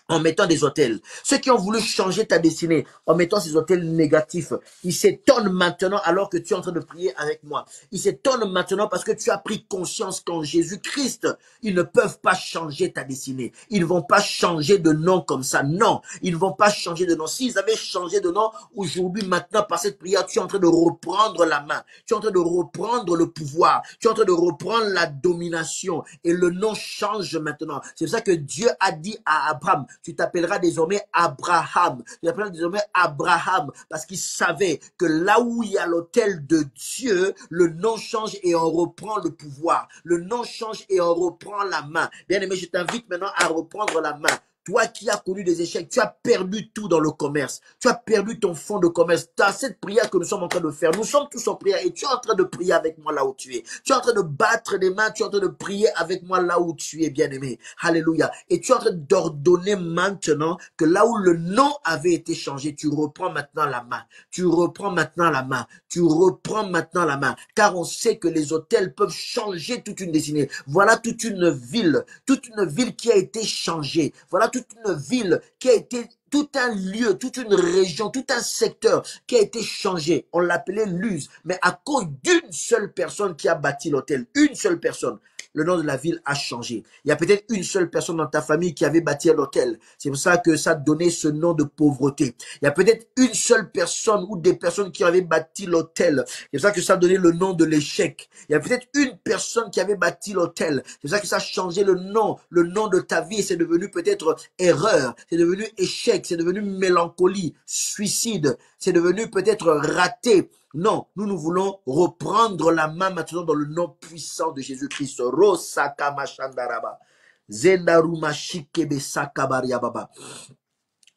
en mettant des autels, ceux qui ont voulu changer ta destinée en mettant ces autels négatifs, ils s'étonnent maintenant alors que tu es en train de prier avec moi. Ils s'étonnent maintenant parce que tu as pris conscience qu'en Jésus-Christ, ils ne peuvent pas changer ta destinée. Ils ne vont pas changer de nom comme ça. Non, ils ne vont pas changer de nom. S'ils avaient changé de nom, aujourd'hui, maintenant, par cette prière, tu es en train de reprendre la main. Tu es en train de reprendre le pouvoir. Tu es en train de reprendre la domination. Et le nom change maintenant. C'est pour ça que Dieu a dit à Abraham, tu t'appelleras désormais Abraham. Tu t'appelleras désormais Abraham parce qu'il savait que là où il y a l'autel de Dieu, le nom change et on reprend le pouvoir. Le nom change et on reprend la main. Bien aimé, je t'invite maintenant à reprendre la main. Toi qui as connu des échecs, tu as perdu tout dans le commerce. Tu as perdu ton fonds de commerce. Tu as cette prière que nous sommes en train de faire. Nous sommes tous en prière et tu es en train de prier avec moi là où tu es. Tu es en train de battre des mains. Tu es en train de prier avec moi là où tu es, bien-aimé. Alléluia. Et tu es en train d'ordonner maintenant que là où le nom avait été changé, tu reprends maintenant la main. Tu reprends maintenant la main. Tu reprends maintenant la main. Car on sait que les autels peuvent changer toute une destinée. Voilà toute une ville qui a été changée. Voilà toute une ville qui a été, tout un lieu, toute une région, tout un secteur qui a été changé. On l'appelait Luz, mais à cause d'une seule personne qui a bâti l'hôtel, une seule personne, le nom de la ville a changé. Il y a peut-être une seule personne dans ta famille qui avait bâti l'hôtel. C'est pour ça que ça donnait ce nom de pauvreté. Il y a peut-être une seule personne ou des personnes qui avaient bâti l'hôtel. C'est pour ça que ça donnait le nom de l'échec. Il y a peut-être une personne qui avait bâti l'hôtel. C'est pour ça que ça a changé le nom de ta vie et c'est devenu peut-être erreur. C'est devenu échec. C'est devenu mélancolie, suicide. C'est devenu peut-être raté. Non, nous voulons reprendre la main maintenant dans le nom puissant de Jésus-Christ. Rosaka Mashandaraba. Zendaruma Shikebe Sakabariababa.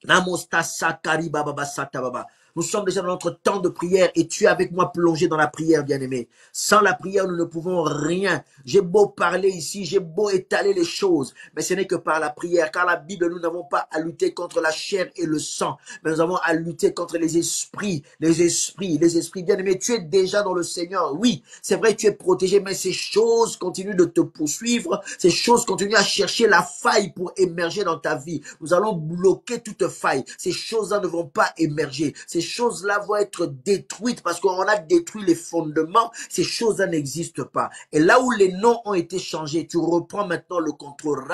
Namosta Sakari Baba Sata Baba. Nous sommes déjà dans notre temps de prière et tu es avec moi plongé dans la prière, bien-aimé. Sans la prière, nous ne pouvons rien. J'ai beau parler ici, j'ai beau étaler les choses, mais ce n'est que par la prière. Car la Bible, nous n'avons pas à lutter contre la chair et le sang, mais nous avons à lutter contre les esprits, les esprits, les esprits. Bien-aimé, tu es déjà dans le Seigneur. Oui, c'est vrai, tu es protégé, mais ces choses continuent de te poursuivre. Ces choses continuent à chercher la faille pour émerger dans ta vie. Nous allons bloquer toute faille. Ces choses-là ne vont pas émerger. Ces choses-là vont être détruites parce qu'on a détruit les fondements. Ces choses-là n'existent pas. Et là où les noms ont été changés, tu reprends maintenant le contrôle.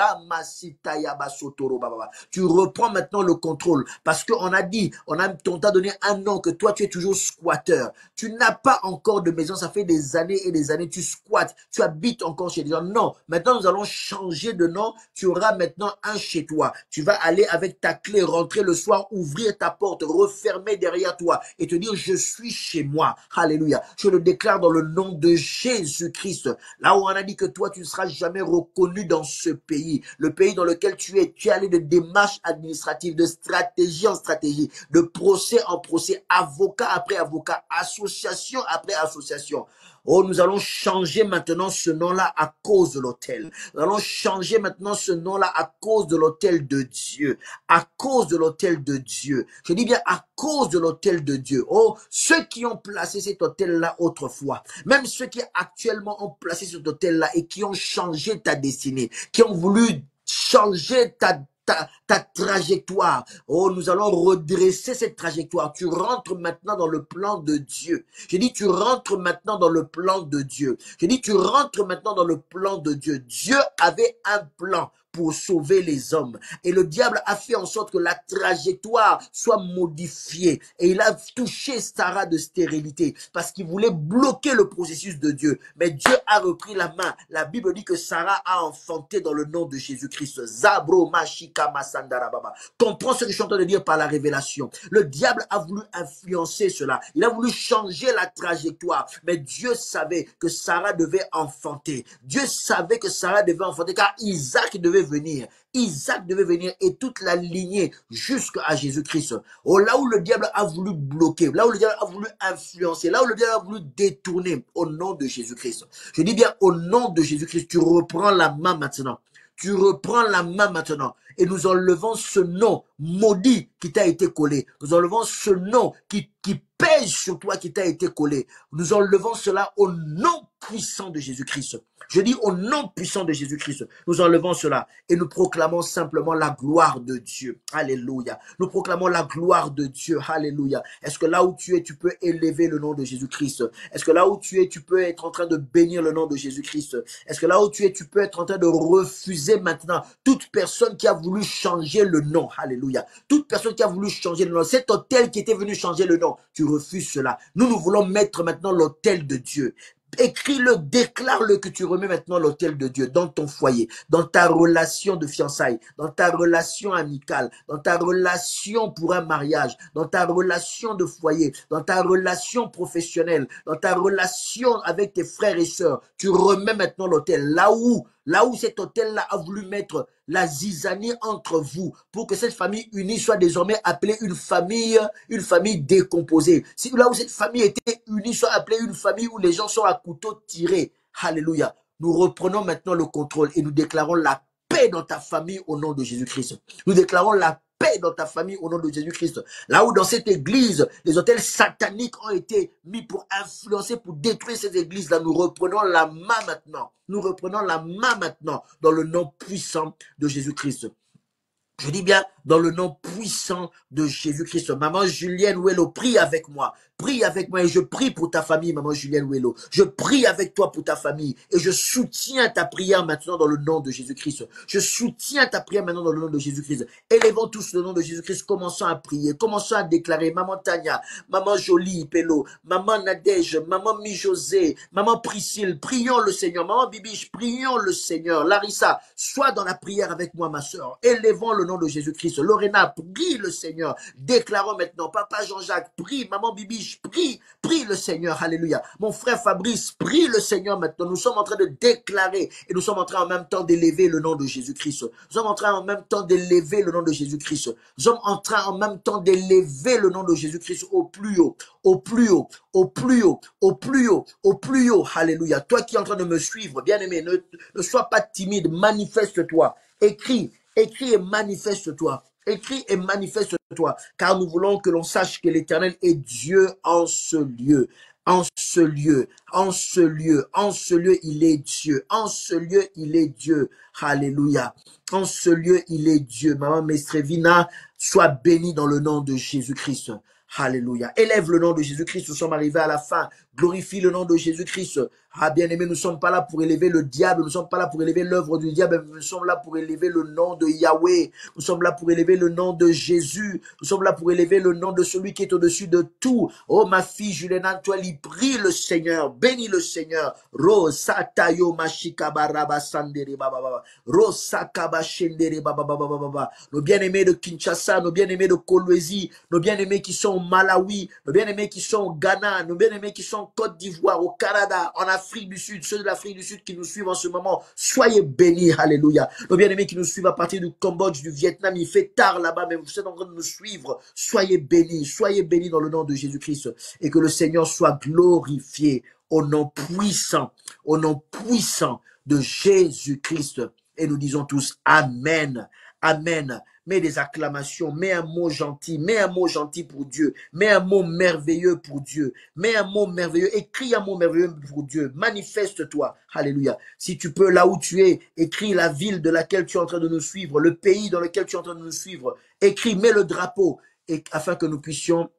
Tu reprends maintenant le contrôle parce qu'on a dit, on t'a donné un nom que toi tu es toujours squatteur. Tu n'as pas encore de maison, ça fait des années et des années, tu squattes, tu habites encore chez des gens. Non, maintenant nous allons changer de nom, tu auras maintenant un chez toi. Tu vas aller avec ta clé, rentrer le soir, ouvrir ta porte, refermer derrière toi et te dire je suis chez moi. Alléluia. Je le déclare dans le nom de Jésus-Christ. Là où on a dit que toi tu ne seras jamais reconnu dans ce pays, le pays dans lequel tu es allé de démarches administratives, de stratégie en stratégie, de procès en procès, avocat après avocat, association après association. Oh, nous allons changer maintenant ce nom-là à cause de l'autel. Nous allons changer maintenant ce nom-là à cause de l'autel de Dieu. À cause de l'autel de Dieu. Je dis bien à cause de l'autel de Dieu. Oh, ceux qui ont placé cet autel-là autrefois, même ceux qui actuellement ont placé cet autel-là et qui ont changé ta destinée, qui ont voulu changer ta trajectoire. Oh, nous allons redresser cette trajectoire. Tu rentres maintenant dans le plan de Dieu. J'ai dit, tu rentres maintenant dans le plan de Dieu. J'ai dit, tu rentres maintenant dans le plan de Dieu. Dieu avait un plan pour sauver les hommes. Et le diable a fait en sorte que la trajectoire soit modifiée. Et il a touché Sarah de stérilité parce qu'il voulait bloquer le processus de Dieu. Mais Dieu a repris la main. La Bible dit que Sarah a enfanté dans le nom de Jésus-Christ. Zabro Mashika Masandarababa. Comprends ce que je suis en train de dire par la révélation. Le diable a voulu influencer cela. Il a voulu changer la trajectoire. Mais Dieu savait que Sarah devait enfanter. Dieu savait que Sarah devait enfanter car Isaac devait venir. Isaac devait venir et toute la lignée jusqu'à Jésus-Christ. Oh, là où le diable a voulu bloquer, là où le diable a voulu influencer, là où le diable a voulu détourner, au nom de Jésus-Christ. Je dis bien au nom de Jésus-Christ, tu reprends la main maintenant. Tu reprends la main maintenant et nous enlevons ce nom maudit qui t'a été collé. Nous enlevons ce nom qui pèse sur toi qui t'a été collé. Nous enlevons cela au nom puissant de Jésus-Christ. Je dis au nom puissant de Jésus-Christ, nous enlevons cela et nous proclamons simplement la gloire de Dieu. Alléluia. Nous proclamons la gloire de Dieu. Alléluia. Est-ce que là où tu es, tu peux élever le nom de Jésus-Christ? Est-ce que là où tu es, tu peux être en train de bénir le nom de Jésus-Christ? Est-ce que là où tu es, tu peux être en train de refuser maintenant toute personne qui a voulu changer le nom? Alléluia. Toute personne qui a voulu changer le nom. Cet autel qui était venu changer le nom, tu refuses cela. Nous voulons mettre maintenant l'autel de Dieu. Écris-le, déclare-le que tu remets maintenant l'autel de Dieu dans ton foyer, dans ta relation de fiançailles, dans ta relation amicale, dans ta relation pour un mariage, dans ta relation de foyer, dans ta relation professionnelle, dans ta relation avec tes frères et sœurs. Tu remets maintenant l'autel là où cet autel-là a voulu mettre la zizanie entre vous pour que cette famille unie soit désormais appelée une famille décomposée. Si là où cette famille était unie soit appelée une famille où les gens sont à couteau tiré. Alléluia. Nous reprenons maintenant le contrôle et nous déclarons la paix dans ta famille au nom de Jésus-Christ. Nous déclarons la paix dans ta famille au nom de Jésus-Christ. Là où dans cette église, les autels sataniques ont été mis pour influencer, pour détruire ces églises-là, nous reprenons la main maintenant. Nous reprenons la main maintenant dans le nom puissant de Jésus-Christ. Je dis bien dans le nom puissant de Jésus-Christ. Maman Julienne Ouello, prie avec moi. Prie avec moi et je prie pour ta famille, maman Julienne Ouello. Je prie avec toi pour ta famille et je soutiens ta prière maintenant dans le nom de Jésus-Christ. Je soutiens ta prière maintenant dans le nom de Jésus-Christ. Élevons tous le nom de Jésus-Christ. Commençons à prier. Commençons à déclarer. Maman Tania, maman Jolie Pello, maman Nadège, maman Mi-José, maman Priscille. Prions le Seigneur. Maman Bibiche, prions le Seigneur. Larissa, sois dans la prière avec moi, ma soeur. Élevons le nom nom de Jésus-Christ. Lorena, prie le Seigneur. Déclarons maintenant. Papa Jean-Jacques, prie. Maman Bibiche, prie. Prie le Seigneur. Alléluia. Mon frère Fabrice, prie le Seigneur maintenant. Nous sommes en train de déclarer et nous sommes en train en même temps d'élever le nom de Jésus-Christ. Nous sommes en train en même temps d'élever le nom de Jésus-Christ. Nous sommes en train en même temps d'élever le nom de Jésus-Christ au plus haut, au plus haut, au plus haut, au plus haut, au plus haut. Alléluia. Toi qui es en train de me suivre, bien-aimé, ne sois pas timide, manifeste-toi. Écris, écris et manifeste-toi. Écris et manifeste-toi, car nous voulons que l'on sache que l'Éternel est Dieu en ce lieu. En ce lieu, en ce lieu, en ce lieu, il est Dieu. En ce lieu, il est Dieu. Alléluia. En ce lieu, il est Dieu. Maman Mestrevina, sois bénie dans le nom de Jésus-Christ. Alléluia. Élève le nom de Jésus-Christ. Nous sommes arrivés à la fin. Glorifie le nom de Jésus-Christ. Ah, bien-aimé, nous ne sommes pas là pour élever le diable. Nous ne sommes pas là pour élever l'œuvre du diable. Nous sommes là pour élever le nom de Yahweh. Nous sommes là pour élever le nom de Jésus. Nous sommes là pour élever le nom de celui qui est au-dessus de tout. Oh, ma fille Juliana, toi, prie le Seigneur. Bénis le Seigneur. Rosatayo mashikabaraba sandere baba. Rosakaba shendere baba. Nos bien-aimés de Kinshasa, nos bien-aimés de Kolwezi, nos bien-aimés qui sont au Malawi, nos bien-aimés qui sont au Ghana, nos bien-aimés qui sont en Côte d'Ivoire, au Canada, en Afrique du Sud, ceux de l'Afrique du Sud qui nous suivent en ce moment, soyez bénis, alléluia. Nos bien-aimés qui nous suivent à partir du Cambodge, du Vietnam, il fait tard là-bas, mais vous êtes en train de nous suivre, soyez bénis dans le nom de Jésus-Christ, et que le Seigneur soit glorifié au nom puissant de Jésus-Christ. Et nous disons tous Amen, Amen. Mets des acclamations, mets un mot gentil pour Dieu, mets un mot merveilleux pour Dieu, mets un mot merveilleux, écris un mot merveilleux pour Dieu, manifeste-toi, alléluia. Si tu peux, là où tu es, écris la ville de laquelle tu es en train de nous suivre, le pays dans lequel tu es en train de nous suivre, écris, mets le drapeau, afin que nous puissions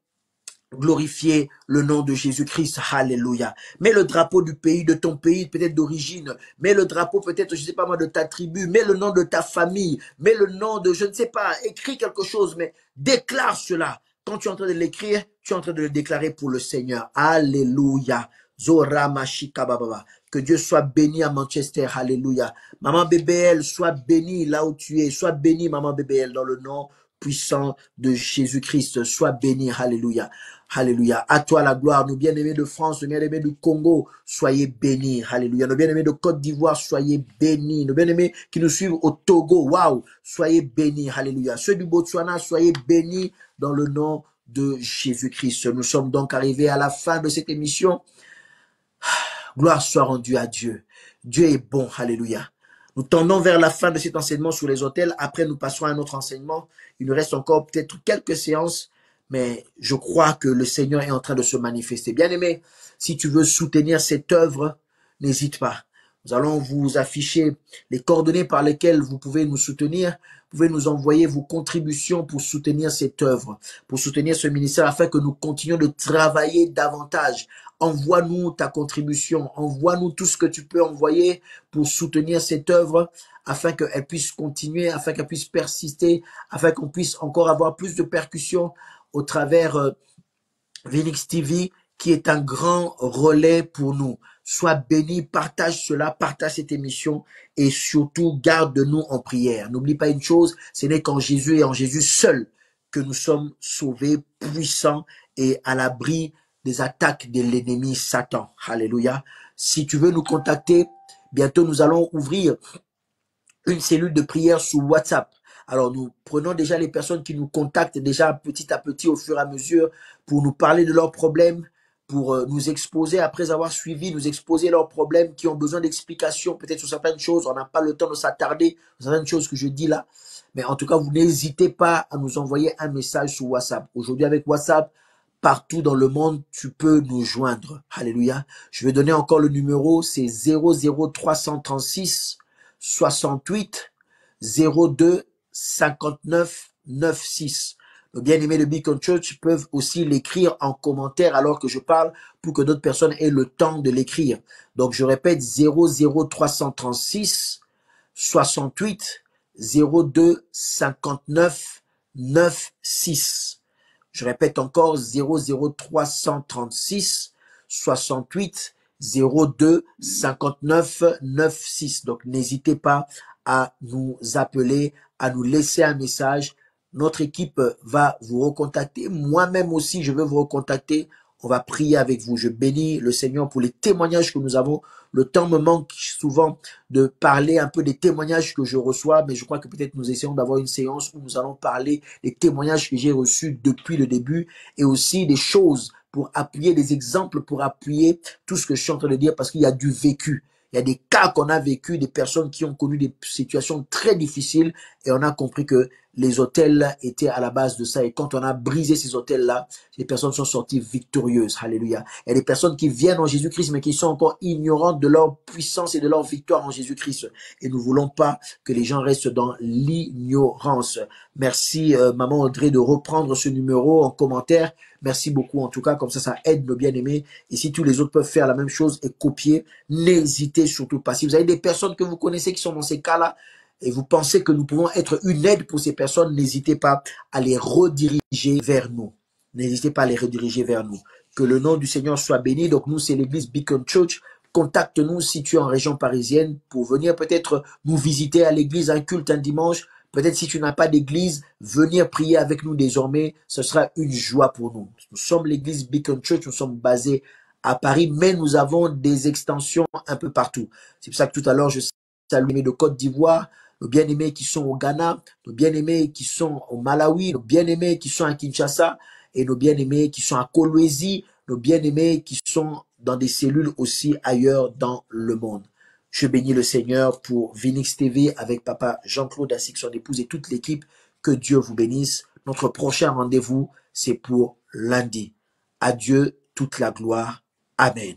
glorifier le nom de Jésus-Christ, alléluia. Mets le drapeau du pays, de ton pays peut-être d'origine, mets le drapeau peut-être, je ne sais pas moi, de ta tribu, mets le nom de ta famille, mets le nom de, je ne sais pas, écris quelque chose, mais déclare cela. Quand tu es en train de l'écrire, tu es en train de le déclarer pour le Seigneur, alléluia. Zora Mashika Baba. Que Dieu soit béni à Manchester, alléluia. Maman BBL, sois béni là où tu es, sois béni Maman BBL dans le nom puissant de Jésus-Christ, sois béni, alléluia. Alléluia. À toi la gloire, nos bien-aimés de France, nos bien-aimés du Congo, soyez bénis. Alléluia. Nos bien-aimés de Côte d'Ivoire, soyez bénis. Nos bien-aimés qui nous suivent au Togo, waouh, soyez bénis. Alléluia. Ceux du Botswana, soyez bénis dans le nom de Jésus-Christ. Nous sommes donc arrivés à la fin de cette émission. Gloire soit rendue à Dieu. Dieu est bon. Alléluia. Nous tendons vers la fin de cet enseignement sur les autels. Après, nous passerons à un autre enseignement. Il nous reste encore peut-être quelques séances, mais je crois que le Seigneur est en train de se manifester. Bien-aimé, si tu veux soutenir cette œuvre, n'hésite pas. Nous allons vous afficher les coordonnées par lesquelles vous pouvez nous soutenir. Vous pouvez nous envoyer vos contributions pour soutenir cette œuvre, pour soutenir ce ministère afin que nous continuions de travailler davantage. Envoie-nous ta contribution, envoie-nous tout ce que tu peux envoyer pour soutenir cette œuvre afin qu'elle puisse continuer, afin qu'elle puisse persister, afin qu'on puisse encore avoir plus de percussions au travers Vinix TV, qui est un grand relais pour nous. Sois béni, partage cela, partage cette émission et surtout garde-nous en prière. N'oublie pas une chose, ce n'est qu'en Jésus et en Jésus seul que nous sommes sauvés, puissants et à l'abri des attaques de l'ennemi Satan. Alléluia. Si tu veux nous contacter, bientôt nous allons ouvrir une cellule de prière sur WhatsApp. Alors, nous prenons déjà les personnes qui nous contactent déjà petit à petit au fur et à mesure pour nous parler de leurs problèmes, pour nous exposer, après avoir suivi, nous exposer leurs problèmes qui ont besoin d'explications, peut-être sur certaines choses. On n'a pas le temps de s'attarder sur certaines choses que je dis là. Mais en tout cas, vous n'hésitez pas à nous envoyer un message sur WhatsApp. Aujourd'hui, avec WhatsApp, partout dans le monde, tu peux nous joindre. Alléluia. Je vais donner encore le numéro, c'est 00336 68 02 59 96. Nos bien-aimés de Beacon Church peuvent aussi l'écrire en commentaire alors que je parle pour que d'autres personnes aient le temps de l'écrire. Donc, je répète 00336 68 02 59 96. Je répète encore 00336 68 02 59 96. Donc, n'hésitez pas à nous appeler, à nous laisser un message. Notre équipe va vous recontacter. Moi-même aussi, je vais vous recontacter. On va prier avec vous. Je bénis le Seigneur pour les témoignages que nous avons. Le temps me manque souvent de parler un peu des témoignages que je reçois, mais je crois que peut-être nous essayons d'avoir une séance où nous allons parler des témoignages que j'ai reçus depuis le début et aussi des choses pour appuyer, des exemples pour appuyer tout ce que je suis en train de dire parce qu'il y a du vécu. Il y a des cas qu'on a vécu, des personnes qui ont connu des situations très difficiles et on a compris que les hôtels étaient à la base de ça. Et quand on a brisé ces hôtels-là, les personnes sont sorties victorieuses. Alléluia. Il y a des personnes qui viennent en Jésus-Christ, mais qui sont encore ignorantes de leur puissance et de leur victoire en Jésus-Christ. Et nous ne voulons pas que les gens restent dans l'ignorance. Merci, Maman Audrey, de reprendre ce numéro en commentaire. Merci beaucoup. En tout cas, comme ça aide nos bien-aimés. Et si tous les autres peuvent faire la même chose et copier, n'hésitez surtout pas. Si vous avez des personnes que vous connaissez qui sont dans ces cas-là, et vous pensez que nous pouvons être une aide pour ces personnes, n'hésitez pas à les rediriger vers nous. N'hésitez pas à les rediriger vers nous. Que le nom du Seigneur soit béni. Donc nous, c'est l'église Beacon Church. Contacte-nous si tu es en région parisienne pour venir peut-être nous visiter à l'église, un culte un dimanche. Peut-être si tu n'as pas d'église, venir prier avec nous désormais, ce sera une joie pour nous. Nous sommes l'église Beacon Church, nous sommes basés à Paris, mais nous avons des extensions un peu partout. C'est pour ça que tout à l'heure, je salue les de Côte d'Ivoire, nos bien-aimés qui sont au Ghana, nos bien-aimés qui sont au Malawi, nos bien-aimés qui sont à Kinshasa et nos bien-aimés qui sont à Kolwezi, nos bien-aimés qui sont dans des cellules aussi ailleurs dans le monde. Je bénis le Seigneur pour Vinix TV avec Papa Jean-Claude ainsi que son épouse et toute l'équipe. Que Dieu vous bénisse. Notre prochain rendez-vous, c'est pour lundi. À Dieu toute la gloire. Amen.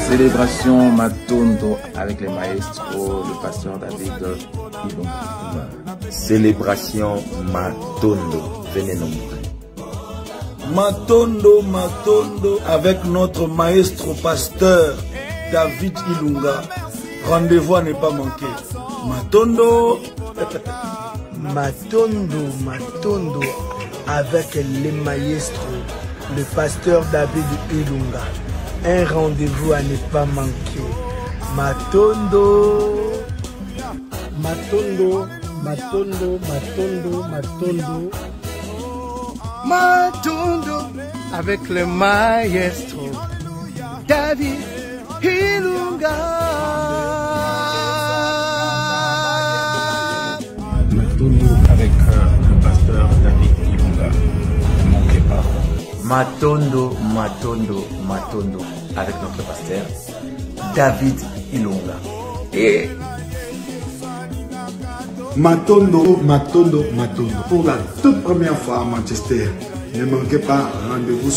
Célébration Matondo avec les maestros, le pasteur David Ilunga. Célébration Matondo, venez nombreux. Matondo avec notre maestro pasteur David Ilunga. Rendez-vous à ne pas manquer. Matondo. Matondo avec les maestros, le pasteur David Ilunga. Un rendez-vous à ne pas manquer. Matondo avec le maestro David Ilunga. Matondo avec le pasteur David Ilunga. Ne manquez pas. Matondo avec notre pasteur David Ilunga. Et Matondo pour la toute première fois à Manchester. Ne manquez pas, rendez-vous.